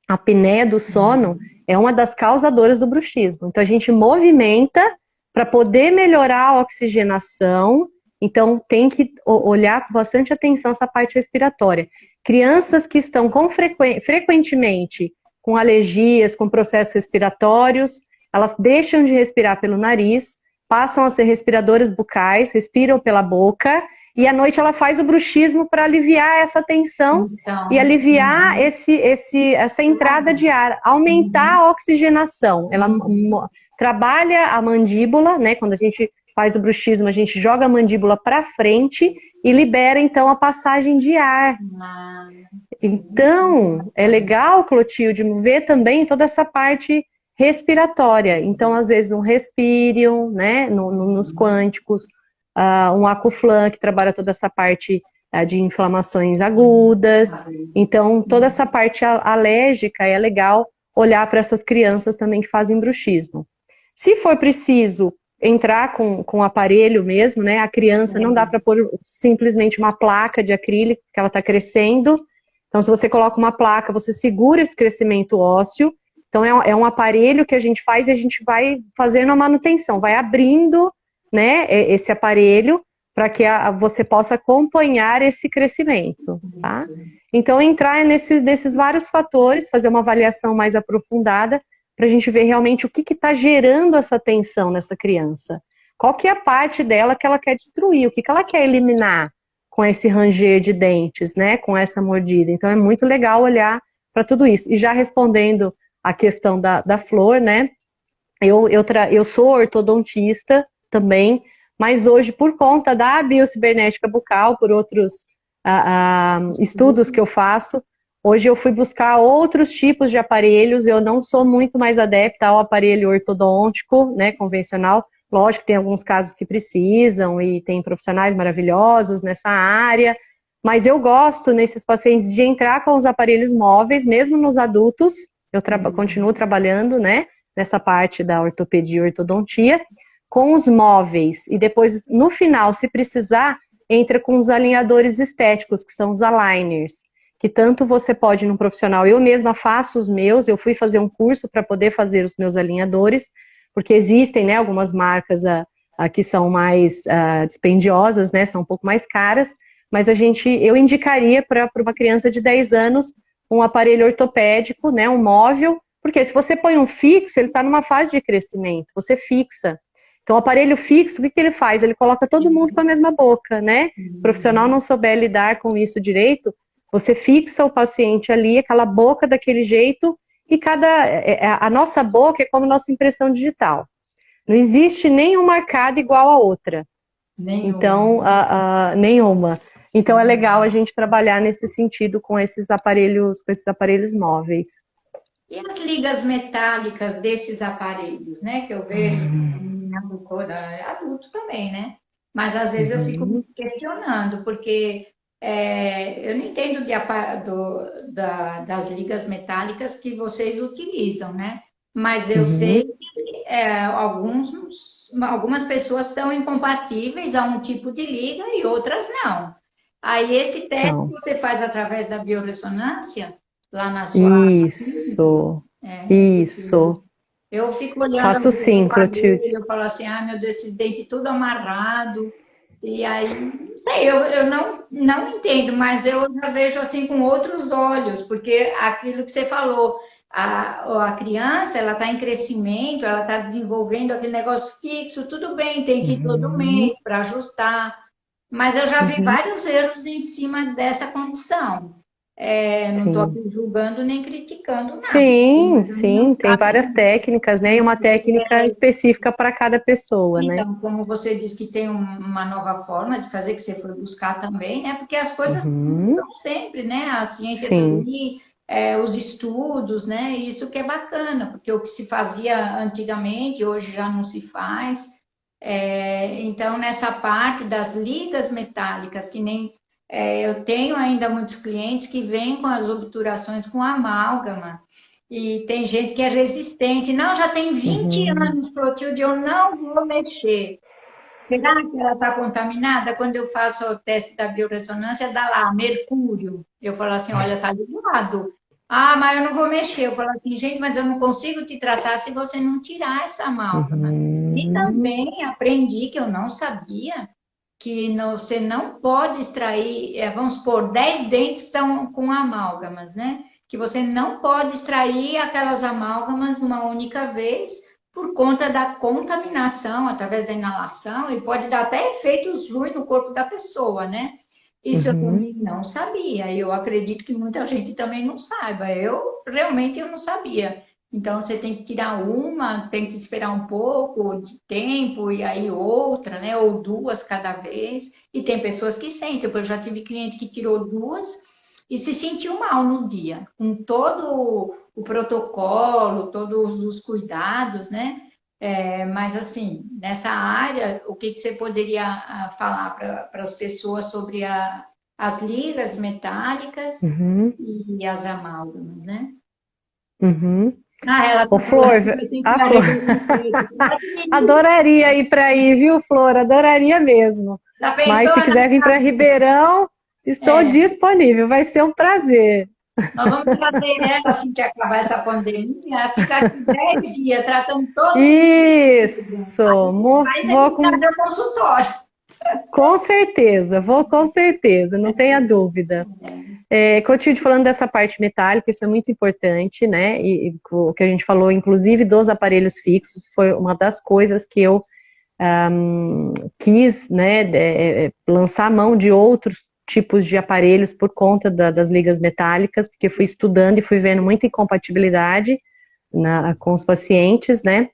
S3: A apneia do sono é uma das causadoras do bruxismo. Então, a gente movimenta para poder melhorar a oxigenação. Então, tem que olhar com bastante atenção essa parte respiratória. Crianças que estão frequentemente com alergias, com processos respiratórios, elas deixam de respirar pelo nariz, passam a ser respiradoras bucais, respiram pela boca, e à noite ela faz o bruxismo para aliviar essa tensão
S1: Então,
S3: e aliviar essa entrada de ar, aumentar a oxigenação. Ela trabalha a mandíbula, né? Quando a gente faz o bruxismo, a gente joga a mandíbula para frente e libera então a passagem de ar. Então, é legal, Clotilde, ver também toda essa parte respiratória. Então, às vezes, um respirium, né? Nos quânticos, um Acuflan, que trabalha toda essa parte de inflamações agudas. Então, toda essa parte alérgica é legal olhar para essas crianças também que fazem bruxismo. Se for preciso entrar com o aparelho mesmo, né? A criança não dá para pôr simplesmente uma placa de acrílico, que ela está crescendo. Então, se você coloca uma placa, você segura esse crescimento ósseo. Então, é um aparelho que a gente faz e a gente vai fazendo a manutenção, vai abrindo, né, esse aparelho para que você possa acompanhar esse crescimento, tá? Então, entrar nesses vários fatores, fazer uma avaliação mais aprofundada, para a gente ver realmente o que está gerando essa tensão nessa criança. Qual que é a parte dela que ela quer destruir, o que ela quer eliminar com esse ranger de dentes, né, com essa mordida. Então, é muito legal olhar para tudo isso. E já respondendo a questão da Flor, né, eu sou ortodontista também, mas hoje, por conta da biocibernética bucal, por outros estudos que eu faço, hoje eu fui buscar outros tipos de aparelhos, eu não sou muito mais adepta ao aparelho ortodôntico, né, convencional. Lógico que tem alguns casos que precisam e tem profissionais maravilhosos nessa área, mas eu gosto nesses pacientes de entrar com os aparelhos móveis, mesmo nos adultos, eu continuo trabalhando, né, nessa parte da ortopedia e ortodontia, com os móveis, e depois, no final, se precisar, entra com os alinhadores estéticos, que são os aligners, que tanto você pode ir num profissional, eu mesma faço os meus, eu fui fazer um curso para poder fazer os meus alinhadores, porque existem, né, algumas marcas que são mais dispendiosas, né, são um pouco mais caras, mas eu indicaria para uma criança de 10 anos um aparelho ortopédico, né, um móvel, porque se você põe um fixo, ele está numa fase de crescimento, você fixa. Então, o aparelho fixo, o que ele faz? Ele coloca todo mundo com a mesma boca, né? Se o profissional não souber lidar com isso direito, você fixa o paciente ali, aquela boca daquele jeito, e a nossa boca é como nossa impressão digital. Não existe nenhuma arcada igual a outra.
S1: Nenhuma.
S3: Então, nenhuma. Então, é legal a gente trabalhar nesse sentido com esses aparelhos móveis.
S1: E as ligas metálicas desses aparelhos, né? Que eu vejo adulto também, né? Mas às vezes eu fico me questionando, porque eu não entendo das ligas metálicas que vocês utilizam, né? Mas eu sei que algumas pessoas são incompatíveis a um tipo de liga e outras não. Aí esse teste você faz através da biorressonância, lá na sua...
S3: Isso, isso.
S1: Eu fico olhando...
S3: Faço sim, Clotilde.
S1: Eu falo assim, meu Deus, esses dentes tudo amarrado. E aí, não sei, eu não entendo, mas eu já vejo assim com outros olhos, porque aquilo que você falou, a criança, ela está em crescimento, ela está desenvolvendo aquele negócio fixo, tudo bem, tem que ir todo mês para ajustar, mas eu já vi vários erros em cima dessa condição. Não estou aqui julgando nem criticando nada.
S3: Sim, tem várias técnicas, né? E uma técnica específica para cada pessoa, né?
S1: Então, como você disse que tem uma nova forma de fazer, que você foi buscar também, né? Porque as coisas mudam sempre, né? A ciência também, os estudos, né? Isso que é bacana, porque o que se fazia antigamente, hoje já não se faz. Então, nessa parte das ligas metálicas, que nem... eu tenho ainda muitos clientes que vêm com as obturações com amálgama, e tem gente que é resistente. Não, já tem 20 anos, Clotilde, eu não vou mexer. Será que ela está contaminada? Quando eu faço o teste da biorressonância, dá lá, mercúrio. Eu falo assim, olha, tá ligado. Ah, mas eu não vou mexer. Eu falo assim, gente, mas eu não consigo te tratar se você não tirar essa amálgama. E também aprendi, que eu não sabia, que você não pode extrair, vamos supor, 10 dentes estão com amálgamas, né? Que você não pode extrair aquelas amálgamas numa única vez por conta da contaminação através da inalação, e pode dar até efeitos ruins no corpo da pessoa, né? Isso eu também não sabia, e eu acredito que muita gente também não saiba. Realmente eu não sabia. Então, você tem que tirar uma, tem que esperar um pouco de tempo, e aí outra, né? Ou duas cada vez. E tem pessoas que sentem. Eu já tive cliente que tirou duas e se sentiu mal no dia, com todo o protocolo, todos os cuidados, né? Mas, assim, nessa área, o que você poderia falar para as pessoas sobre as ligas metálicas e as amálgamas, né? Ela
S3: Ô,
S1: tá
S3: Flor,
S1: falando que eu tenho que
S3: a
S1: dar
S3: Flor,
S1: respeito.
S3: adoraria ir para aí, viu, Flor? Adoraria mesmo.
S1: Já
S3: Mas
S1: pensou?
S3: se quiser vir para Ribeirão, estou
S1: É,
S3: disponível, vai ser um prazer.
S1: nós vamos trazer ela assim que acabar essa pandemia, ficar aqui 10 dias tratando todo mundo.
S3: Isso,
S1: Aí tem
S3: vou
S1: que trazer o consultório.
S3: com certeza, vou com certeza, não tenha dúvida. Clotilde, falando dessa parte metálica, isso é muito importante, né? E o que a gente falou, inclusive dos aparelhos fixos, foi uma das coisas que eu quis, né, lançar mão de outros tipos de aparelhos por conta das ligas metálicas, porque fui estudando e fui vendo muita incompatibilidade com os pacientes, né?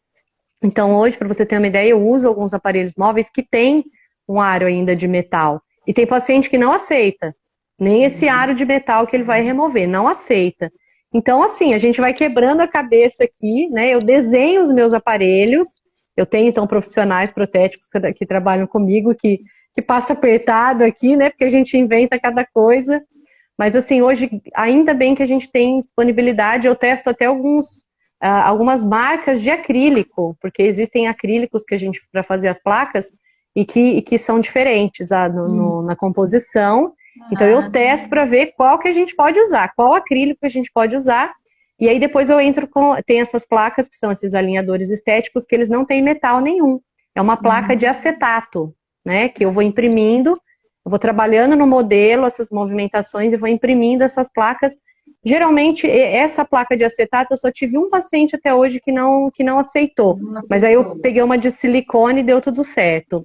S3: Então, hoje, para você ter uma ideia, eu uso alguns aparelhos móveis que têm um aro ainda de metal. E tem paciente que não aceita, nem esse aro de metal que ele vai remover, não aceita. Então, assim, a gente vai quebrando a cabeça aqui, né? Eu desenho os meus aparelhos, eu tenho, então, profissionais protéticos que trabalham comigo, que passa apertado aqui, né? Porque a gente inventa cada coisa. Mas, assim, hoje, ainda bem que a gente tem disponibilidade, eu testo até algumas marcas de acrílico, porque existem acrílicos que a gente, para fazer as placas, e que são diferentes na composição. Então eu testo para ver qual que a gente pode usar, qual acrílico que a gente pode usar, e aí depois eu entro tem essas placas que são esses alinhadores estéticos que eles não têm metal nenhum. É uma placa de acetato, né? Que eu vou imprimindo, eu vou trabalhando no modelo, essas movimentações, e vou imprimindo essas placas. Geralmente, essa placa de acetato, eu só tive um paciente até hoje que não aceitou. Mas aí eu peguei uma de silicone e deu tudo certo.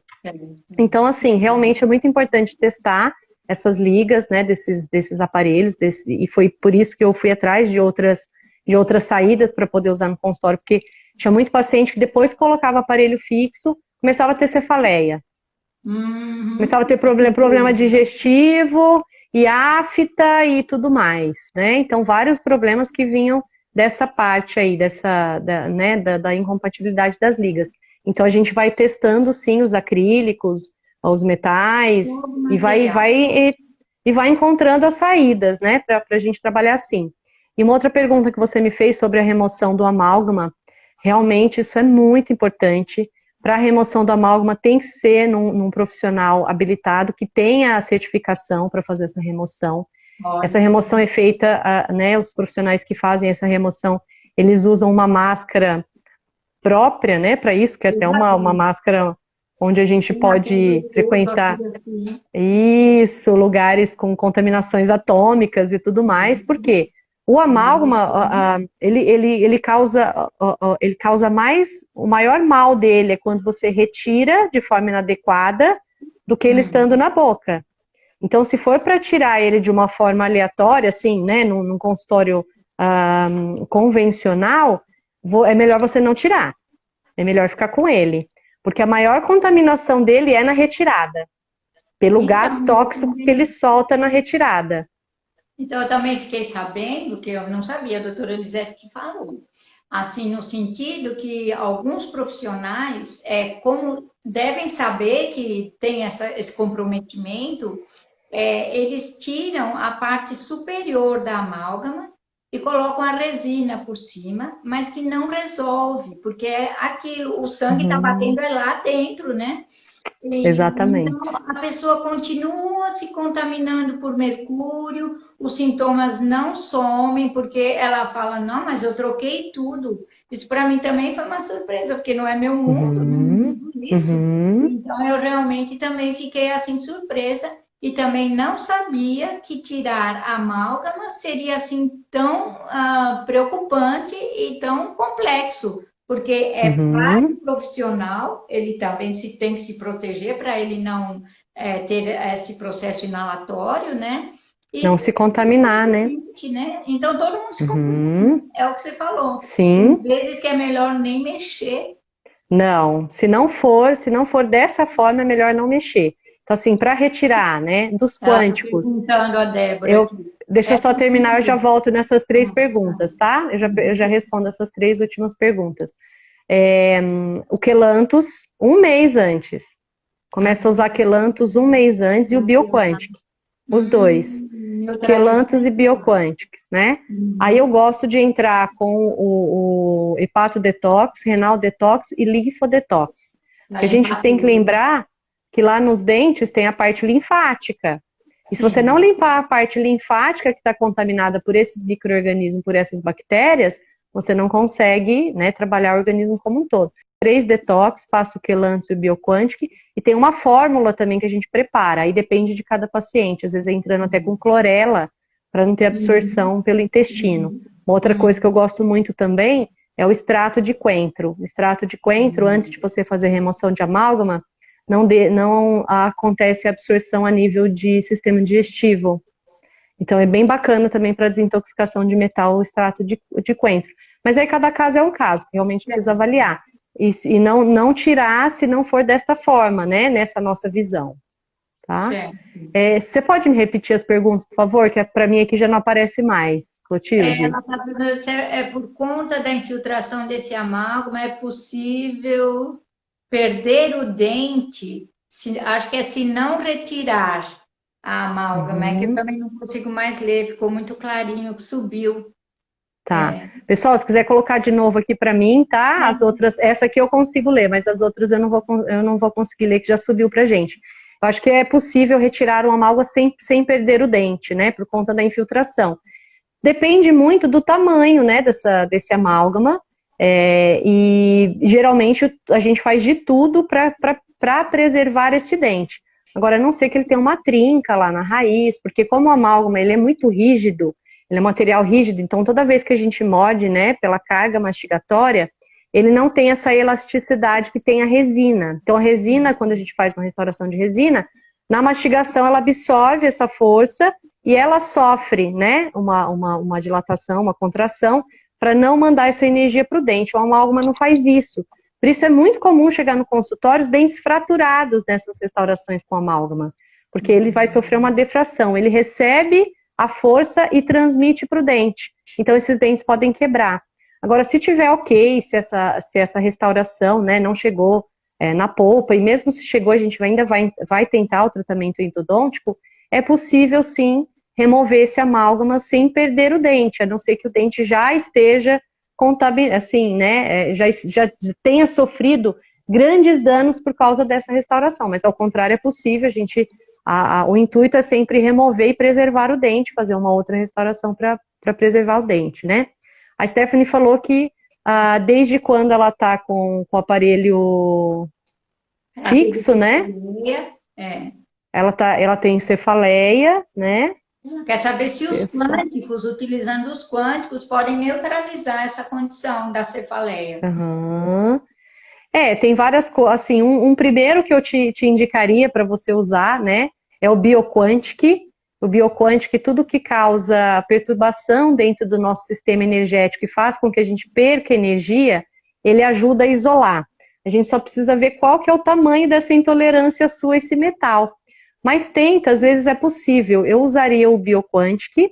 S3: Então, assim, realmente é muito importante testar essas ligas, né, desses aparelhos, e foi por isso que eu fui atrás de outras saídas para poder usar no consultório, porque tinha muito paciente que depois que colocava aparelho fixo, começava a ter cefaleia. Começava a ter problema digestivo, e afta e tudo mais, né? Então, vários problemas que vinham dessa parte aí, da incompatibilidade das ligas. Então, a gente vai testando, sim, os acrílicos, os metais, e vai encontrando as saídas, né, para a gente trabalhar assim. E uma outra pergunta que você me fez sobre a remoção do amálgama, realmente isso é muito importante. Para a remoção do amálgama tem que ser num profissional habilitado que tenha a certificação para fazer essa remoção. Essa remoção é feita, né, os profissionais que fazem essa remoção, eles usam uma máscara própria, né, para isso, que é até uma máscara onde a gente pode frequentar lugares com contaminações atômicas e tudo mais. Por quê? O amálgama, ele causa mais, o maior mal dele é quando você retira de forma inadequada do que ele estando na boca. Então, se for para tirar ele de uma forma aleatória, assim, né, num consultório convencional, é melhor você não tirar. É melhor ficar com ele. Porque a maior contaminação dele é na retirada, pelo gás tóxico que ele solta na retirada.
S1: Então, eu também fiquei sabendo, que eu não sabia, a doutora Elisete que falou, assim, no sentido que alguns profissionais, como devem saber que tem esse comprometimento, eles tiram a parte superior da amálgama e colocam a resina por cima, mas que não resolve, porque é aquilo, o sangue está batendo lá dentro, né?
S3: Exatamente.
S1: Então, a pessoa continua se contaminando por mercúrio, os sintomas não somem, porque ela fala, não, mas eu troquei tudo. Isso para mim também foi uma surpresa, porque não é meu mundo, né? Isso. Então, eu realmente também fiquei assim surpresa e também não sabia que tirar a amálgama seria assim tão preocupante e tão complexo. Porque para o profissional, ele também tem que se proteger para ele não ter esse processo inalatório, né? E
S3: não se contaminar, né?
S1: Então, todo mundo se contamina, é o que você falou.
S3: Sim.
S1: Tem vezes que é melhor nem mexer.
S3: Não, se não for dessa forma, é melhor não mexer. Então, assim, para retirar, né, dos quânticos.
S1: Perguntando a Débora.
S3: Deixa eu só terminar, eu já volto nessas 3 perguntas, tá? Eu já respondo essas 3 últimas perguntas. O Quelanthus, 1 mês antes. Começa a usar Quelanthus 1 mês antes e o Bioquantic. os dois.
S1: Neutraliza.
S3: Quelanthus e Bioquantics, né? Aí eu gosto de entrar com o hepatodetox, renal detox e linfodetox. Porque a gente tem que lembrar que lá nos dentes tem a parte linfática. E se você não limpar a parte linfática que está contaminada por esses micro-organismos, por essas bactérias, você não consegue, né, trabalhar o organismo como um todo. 3 detox, passa o Quelanthus e o Bioquantic, e tem uma fórmula também que a gente prepara, aí depende de cada paciente, às vezes entrando até com clorela, para não ter absorção pelo intestino. Uma outra coisa que eu gosto muito também é o extrato de coentro. O extrato de coentro, antes de você fazer remoção de amálgama, não acontece absorção a nível de sistema digestivo. Então é bem bacana também para desintoxicação de metal o extrato de coentro. Mas aí cada caso é um caso, realmente precisa avaliar. E não tirar se não for desta forma, né? Nessa nossa visão. Tá? Você pode me repetir as perguntas, por favor? Que para mim aqui já não aparece mais, Clotilde.
S1: Ela está perguntando se por conta da infiltração desse amálgama, é possível perder o dente? Acho que é se não retirar a amálgama. É que eu também não consigo mais ler, ficou muito clarinho, que subiu.
S3: Tá. Pessoal, se quiser colocar de novo aqui para mim, tá? As outras, essa aqui eu consigo ler, mas as outras eu não vou conseguir ler, que já subiu pra gente. Eu acho que é possível retirar uma amálgama sem perder o dente, né? Por conta da infiltração. Depende muito do tamanho, né? Desse amálgama. E geralmente a gente faz de tudo para preservar esse dente. Agora, a não ser que ele tenha uma trinca lá na raiz, porque como o amálgama ele é muito rígido, ele é um material rígido, então toda vez que a gente morde, né, pela carga mastigatória, ele não tem essa elasticidade que tem a resina. Então a resina, quando a gente faz uma restauração de resina, na mastigação ela absorve essa força e ela sofre, né, uma dilatação, uma contração, para não mandar essa energia para o dente. O amálgama não faz isso. Por isso é muito comum chegar no consultório os dentes fraturados nessas restaurações com amálgama, porque ele vai sofrer uma defração, ele recebe a força e transmite para o dente. Então esses dentes podem quebrar. Agora, se tiver ok, se essa restauração, né, não chegou na polpa, e mesmo se chegou, a gente ainda vai tentar o tratamento endodôntico, é possível sim remover esse amálgama sem perder o dente, a não ser que o dente já esteja assim, né, já tenha sofrido grandes danos por causa dessa restauração, mas ao contrário é possível, o intuito é sempre remover e preservar o dente, fazer uma outra restauração para preservar o dente, né? A Stephanie falou que desde quando ela está com o aparelho fixo, né? Ela tem cefaleia, né?
S1: Quer saber se os quânticos, utilizando os quânticos, podem neutralizar essa condição da cefaleia.
S3: Uhum. Tem várias coisas, assim, um primeiro que eu te indicaria para você usar, né, é o Bioquantic. O Bioquantic, tudo que causa perturbação dentro do nosso sistema energético e faz com que a gente perca energia, ele ajuda a isolar. A gente só precisa ver qual que é o tamanho dessa intolerância sua a esse metal. Mas às vezes é possível. Eu usaria o Bioquantic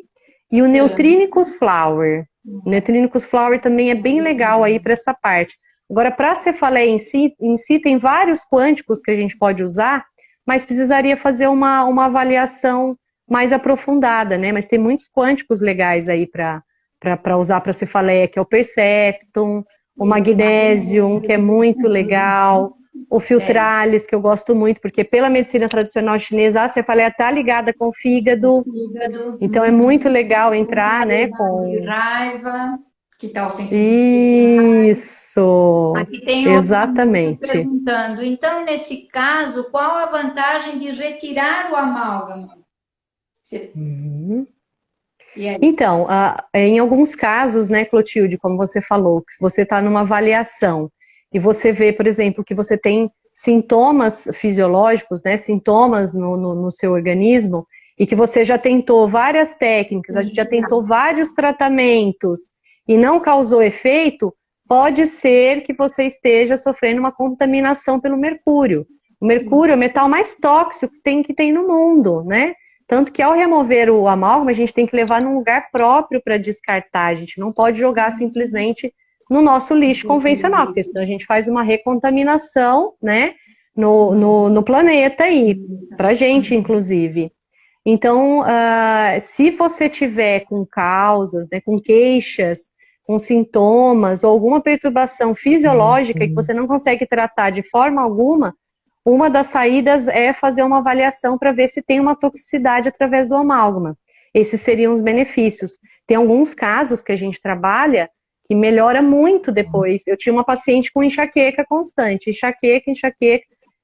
S3: e o Neutrinicus Flower. O Neutrinicus Flower também é bem legal aí para essa parte. Agora, para a cefaleia em si, tem vários quânticos que a gente pode usar, mas precisaria fazer uma avaliação mais aprofundada, né? Mas tem muitos quânticos legais aí para usar para cefaleia, que é o Perceptum, o Magnesium, que é muito legal, o Filtralis, que eu gosto muito, porque pela medicina tradicional chinesa, a cefaleia está ligada com o fígado, então é muito legal entrar, né, com...
S1: Raiva, que tal sentido?
S3: Isso!
S1: Aqui tem
S3: exatamente.
S1: Perguntando, então, nesse caso, qual a vantagem de retirar o amálgama?
S3: Então, em alguns casos, né, Clotilde, como você falou, que você está numa avaliação e você vê, por exemplo, que você tem sintomas fisiológicos, né, sintomas no seu organismo, e que você já tentou várias técnicas, a gente já tentou vários tratamentos e não causou efeito, pode ser que você esteja sofrendo uma contaminação pelo mercúrio. O mercúrio é o metal mais tóxico que tem no mundo, né? Tanto que ao remover o amálgama, a gente tem que levar num lugar próprio para descartar. A gente não pode jogar simplesmente no nosso lixo convencional, porque senão a gente faz uma recontaminação, né, no planeta aí, pra gente, inclusive. Então, se você tiver com causas, né, com queixas, com sintomas ou alguma perturbação fisiológica que você não consegue tratar de forma alguma, uma das saídas é fazer uma avaliação para ver se tem uma toxicidade através do amálgama. Esses seriam os benefícios. Tem alguns casos que a gente trabalha que melhora muito depois. Eu tinha uma paciente com enxaqueca constante, enxaqueca,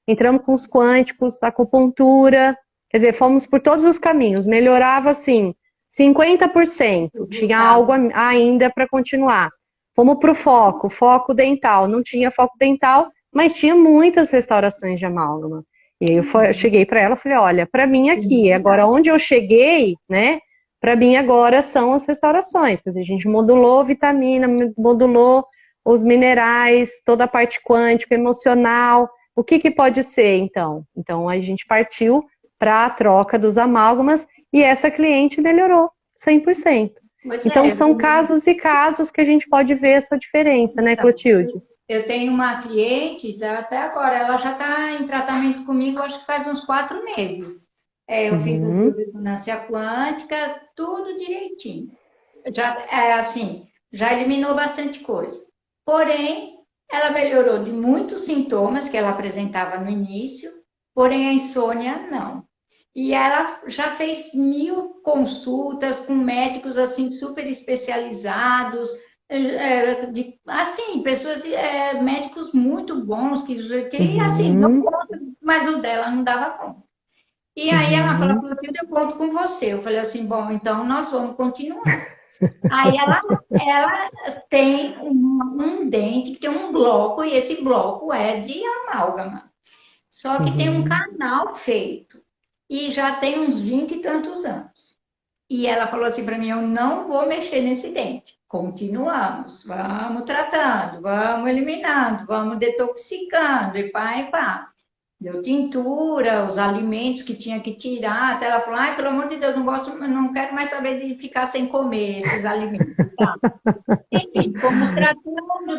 S3: entramos com os quânticos, acupuntura, quer dizer, fomos por todos os caminhos, melhorava assim, 50%, tinha algo ainda para continuar. Fomos para o foco dental, não tinha foco dental, mas tinha muitas restaurações de amálgama. E aí eu cheguei para ela e falei, olha, para mim aqui, agora onde eu cheguei, né, para mim agora são as restaurações. Quer dizer, a gente modulou vitamina, modulou os minerais, toda a parte quântica, emocional. O que pode ser, então? Então, a gente partiu para a troca dos amálgamas e essa cliente melhorou 100%. Então, são casos e casos que a gente pode ver essa diferença, né, Clotilde?
S1: Eu tenho uma cliente, até agora, ela já está em tratamento comigo, acho que faz uns 4 meses. Eu fiz a ressonância quântica, tudo direitinho. Já eliminou bastante coisa. Porém, ela melhorou de muitos sintomas que ela apresentava no início, porém a insônia não. E ela já fez 1000 consultas com médicos assim super especializados, pessoas, médicos muito bons que assim não conta, mas o dela não dava conta. E aí ela falou, Clotilde, eu conto com você. Eu falei assim, bom, então nós vamos continuar. Aí ela tem um dente que tem um bloco, e esse bloco é de amálgama. Só que tem um canal feito. E já tem uns 20 e tantos anos. E ela falou assim para mim, eu não vou mexer nesse dente. Continuamos, vamos tratando, vamos eliminando, vamos detoxicando, e pá, e pá. Deu tintura, os alimentos que tinha que tirar. Até ela falou, ai, pelo amor de Deus, não quero mais saber de ficar sem comer esses alimentos. Tá. Enfim, fomos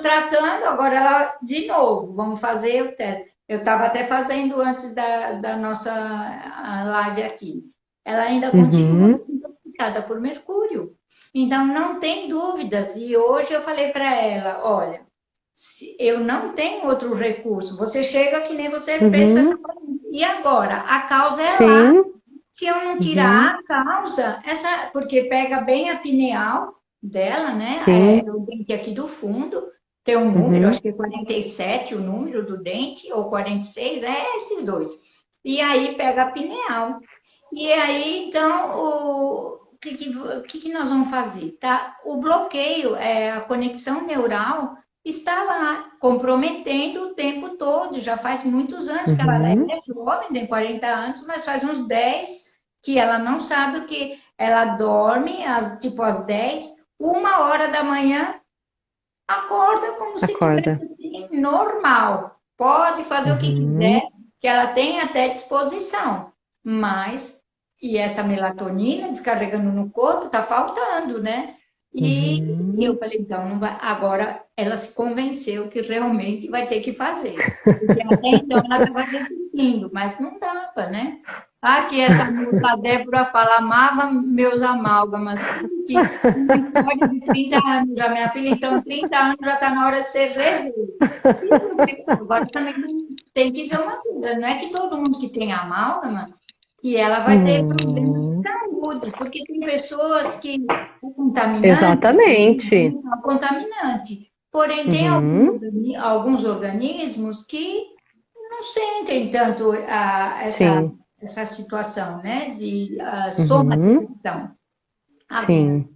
S1: tratando, agora ela, de novo, vamos fazer o teste. Eu estava até fazendo antes da nossa live aqui. Ela ainda continua intoxicada por mercúrio. Então, não tem dúvidas. E hoje eu falei para ela, olha, eu não tenho outro recurso. Você chega que nem você fez com essa coisa. E agora? A causa é lá. Se eu não tirar a causa, porque pega bem a pineal dela, né? O dente aqui do fundo. Tem um número, acho que é 47 o número do dente, ou 46, esses dois. E aí pega a pineal. E aí, então, o que nós vamos fazer? Tá? O bloqueio, a conexão neural, está lá, comprometendo o tempo todo. Já faz muitos anos que ela é jovem, tem 40 anos, mas faz uns 10 que ela não sabe o que. Ela dorme, às 10, 1h da manhã, acorda como se fosse normal. Pode fazer o que quiser, que ela tem até disposição. Mas, e essa melatonina descarregando no corpo, está faltando, né? E eu falei, então, não vai. Agora ela se convenceu que realmente vai ter que fazer. Porque até então ela estava resistindo, mas não dava, né? Que essa moça Débora fala, amava meus amálgamas, que história de 30 anos já, minha filha, então 30 anos já está na hora de ser rever. Agora também tem que ver uma coisa, não é que todo mundo que tem amálgama, que ela vai ter problemas de saúde, porque tem pessoas que o contaminante
S3: Exatamente.
S1: é contaminante. Porém, tem alguns organismos que não sentem tanto essa situação, né, de somatização.
S3: Sim.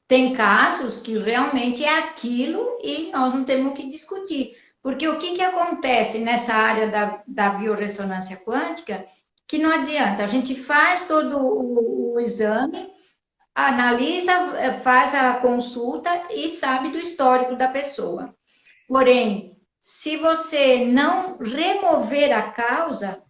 S1: Tem casos que realmente é aquilo e nós não temos que discutir. Porque o que acontece nessa área da biorressonância quântica, que não adianta, a gente faz todo o exame, analisa, faz a consulta e sabe do histórico da pessoa. Porém, se você não remover a causa,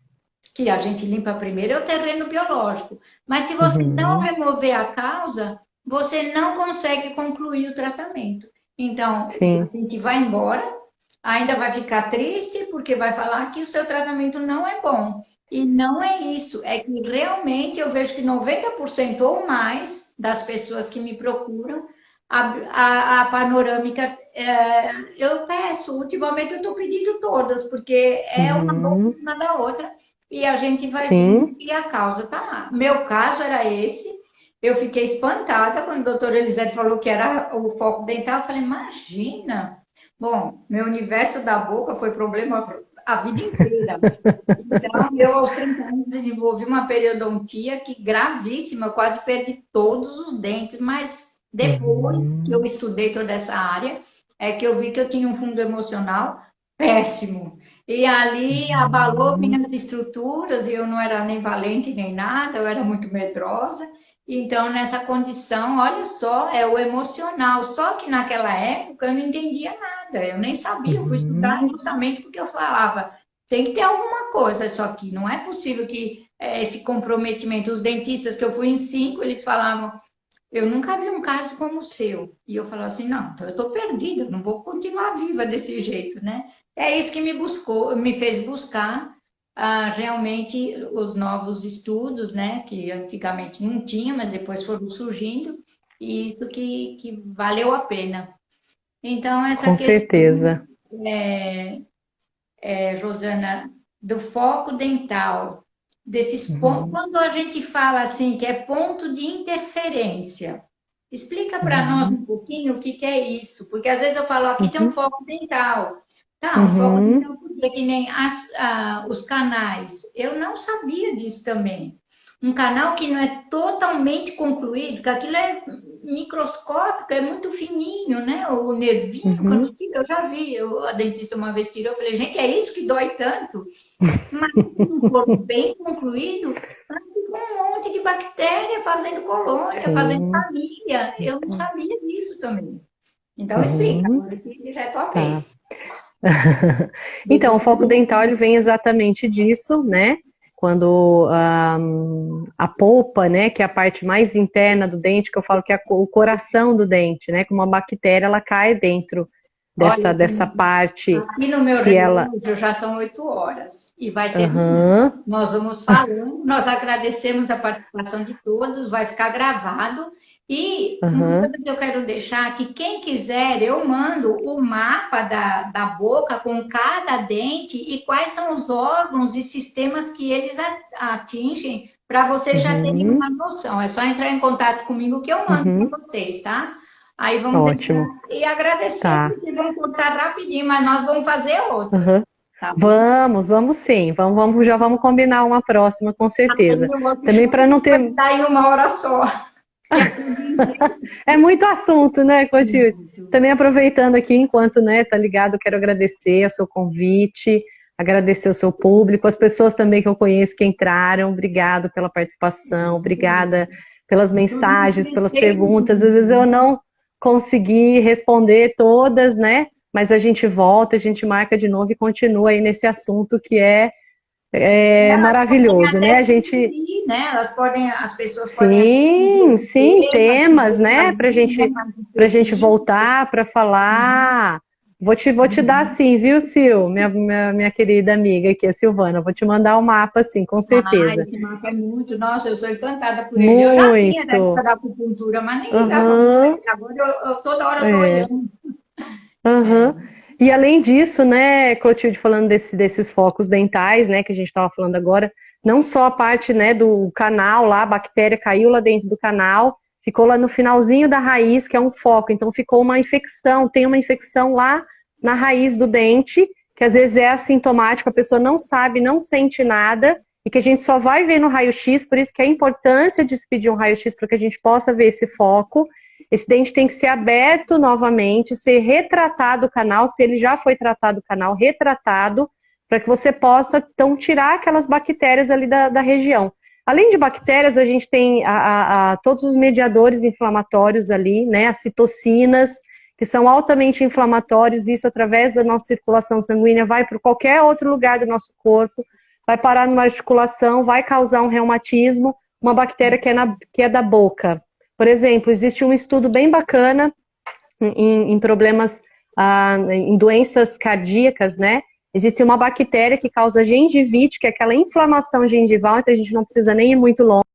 S1: que a gente limpa primeiro, é o terreno biológico. Mas se você não remover a causa, você não consegue concluir o tratamento. Então, a gente vai embora, ainda vai ficar triste, porque vai falar que o seu tratamento não é bom. E não é isso, é que realmente eu vejo que 90% ou mais das pessoas que me procuram, a panorâmica, eu peço, ultimamente eu estou pedindo todas, porque é uma boca
S3: Uhum.
S1: uma da outra, e a gente vai vendo
S3: Sim.
S1: e a causa está lá. Meu caso era esse, eu fiquei espantada quando a doutora Elisete falou que era o foco dental, eu falei, imagina! Bom, meu universo da boca foi problema a vida inteira. Então, eu aos 30 anos desenvolvi uma periodontia que gravíssima, eu quase perdi todos os dentes, mas depois que eu
S3: Uhum.
S1: estudei toda essa área, é que eu vi que eu tinha um fundo emocional péssimo. E ali abalou
S3: Uhum.
S1: minhas estruturas, e eu não era nem valente nem nada, eu era muito medrosa. Então, nessa condição, olha só, é o emocional. Só que naquela época eu não entendia nada, eu nem sabia, eu fui estudar
S3: Uhum.
S1: justamente porque eu falava, tem que ter alguma coisa, só que não é possível que esse comprometimento, os dentistas que eu fui em 5, eles falavam, eu nunca vi um caso como o seu. E eu falava assim, não, então eu estou perdida, não vou continuar viva desse jeito, né? É isso que me fez buscar realmente os novos estudos, né? Que antigamente não tinha, mas depois foram surgindo, e isso que valeu a pena. Então, essa
S3: Com
S1: questão,
S3: certeza.
S1: é, Rosana, do foco dental, desses pontos,
S3: Uhum.
S1: quando a gente fala assim que é ponto de interferência, explica para nós
S3: Uhum.
S1: um pouquinho o que, que é isso, porque às vezes eu falo, aqui tem um
S3: Uhum.
S1: foco dental. Tá, um foco
S3: Uhum.
S1: dental, porque que nem os canais. Eu não sabia disso também. Um canal que não é totalmente concluído, que aquilo é microscópico, é muito fininho, né? O nervinho, quando
S3: Uhum.
S1: tira, eu já vi. A dentista uma vez tirou, eu falei, gente, é isso que dói tanto? Mas se não for bem concluído, fica um monte de bactéria fazendo colônia, fazendo
S3: Sim.
S1: família. Eu não sabia disso também. Então, explica,
S3: Uhum.
S1: agora que já é tua
S3: Tá.
S1: vez.
S3: Então, o foco dental ele vem exatamente disso, né? Quando a polpa, né, que é a parte mais interna do dente, que eu falo que é o coração do dente, né? Como uma bactéria, ela cai dentro
S1: Olha,
S3: dessa parte
S1: aqui no meu
S3: que ela.
S1: relógio já são 8 horas e vai terminar.
S3: Aham,
S1: Nós vamos falando, nós agradecemos a participação de todos, vai ficar gravado. E uma
S3: aham,
S1: coisa que eu quero deixar que quem quiser, eu mando o mapa da boca com cada dente e quais são os órgãos e sistemas que eles atingem para vocês já terem
S3: uhum,
S1: uma noção. É só entrar em contato comigo que eu mando
S3: uhum.
S1: para vocês, tá? Aí vamos deixar
S3: Ótimo,
S1: e agradecer,
S3: tá.
S1: porque vamos cortar rapidinho, mas nós vamos fazer outra,
S3: Aham.
S1: tá bom?
S3: Vamos sim. Já vamos combinar uma próxima, com
S1: Aí
S3: certeza.
S1: o outro
S3: Também
S1: chute
S3: para não
S1: pode
S3: ter.
S1: dar em 1 hora só, que é o dia inteiro.
S3: É muito assunto, né, Clotilde?
S1: Muito.
S3: Também aproveitando aqui, enquanto, né, tá ligado, quero agradecer o seu convite, agradecer o seu público, as pessoas também que eu conheço que entraram, obrigado pela participação, obrigada pelas
S1: Tudo isso
S3: mensagens, pelas
S1: cresceu
S3: perguntas. Às
S1: muito,
S3: vezes eu
S1: né?
S3: não consegui responder todas, né? Mas a gente volta, a gente marca de novo e continua aí nesse assunto que é
S1: Elas podem
S3: maravilhoso, né?
S1: até
S3: A gente
S1: sugerir, né? As pessoas podem até
S3: sim,
S1: sugerir
S3: sim,
S1: temas que
S3: temas,
S1: você
S3: né,
S1: fazer, né? Mais
S3: pra gente
S1: específicos.
S3: voltar para falar. Vou te dar sim, viu, Sil, minha querida amiga aqui, a Silvana. Vou te mandar o mapa, sim, com
S1: Ah,
S3: certeza.
S1: esse mapa é muito. Nossa, eu sou encantada por ele. Eu já tinha da época
S3: Muito.
S1: da acupuntura, mas nem ligava
S3: Aham,
S1: muito. Agora toda hora eu tô
S3: é.
S1: olhando.
S3: Aham.
S1: É.
S3: E além disso, né, Clotilde, falando desses focos dentais, né, que a gente estava falando agora, não só a parte, né, do canal lá, a bactéria caiu lá dentro do canal, ficou lá no finalzinho da raiz, que é um foco, então ficou uma infecção, tem uma infecção lá na raiz do dente, que às vezes é assintomático, a pessoa não sabe, não sente nada, e que a gente só vai ver no raio-x, por isso que é a importância de se pedir um raio-x para que a gente possa ver esse foco. Esse dente tem que ser aberto novamente, ser retratado o canal, se ele já foi tratado o canal, retratado, para que você possa, então, tirar aquelas bactérias ali da região. Além de bactérias, a gente tem todos os mediadores inflamatórios ali, né, as citocinas, que são altamente inflamatórios, isso através da nossa circulação sanguínea vai para qualquer outro lugar do nosso corpo, vai parar numa articulação, vai causar um reumatismo, uma bactéria que é da boca. Por exemplo, existe um estudo bem bacana em problemas, em doenças cardíacas, né? Existe uma bactéria que causa gengivite, que é aquela inflamação gengival, então a gente não precisa nem ir muito longe.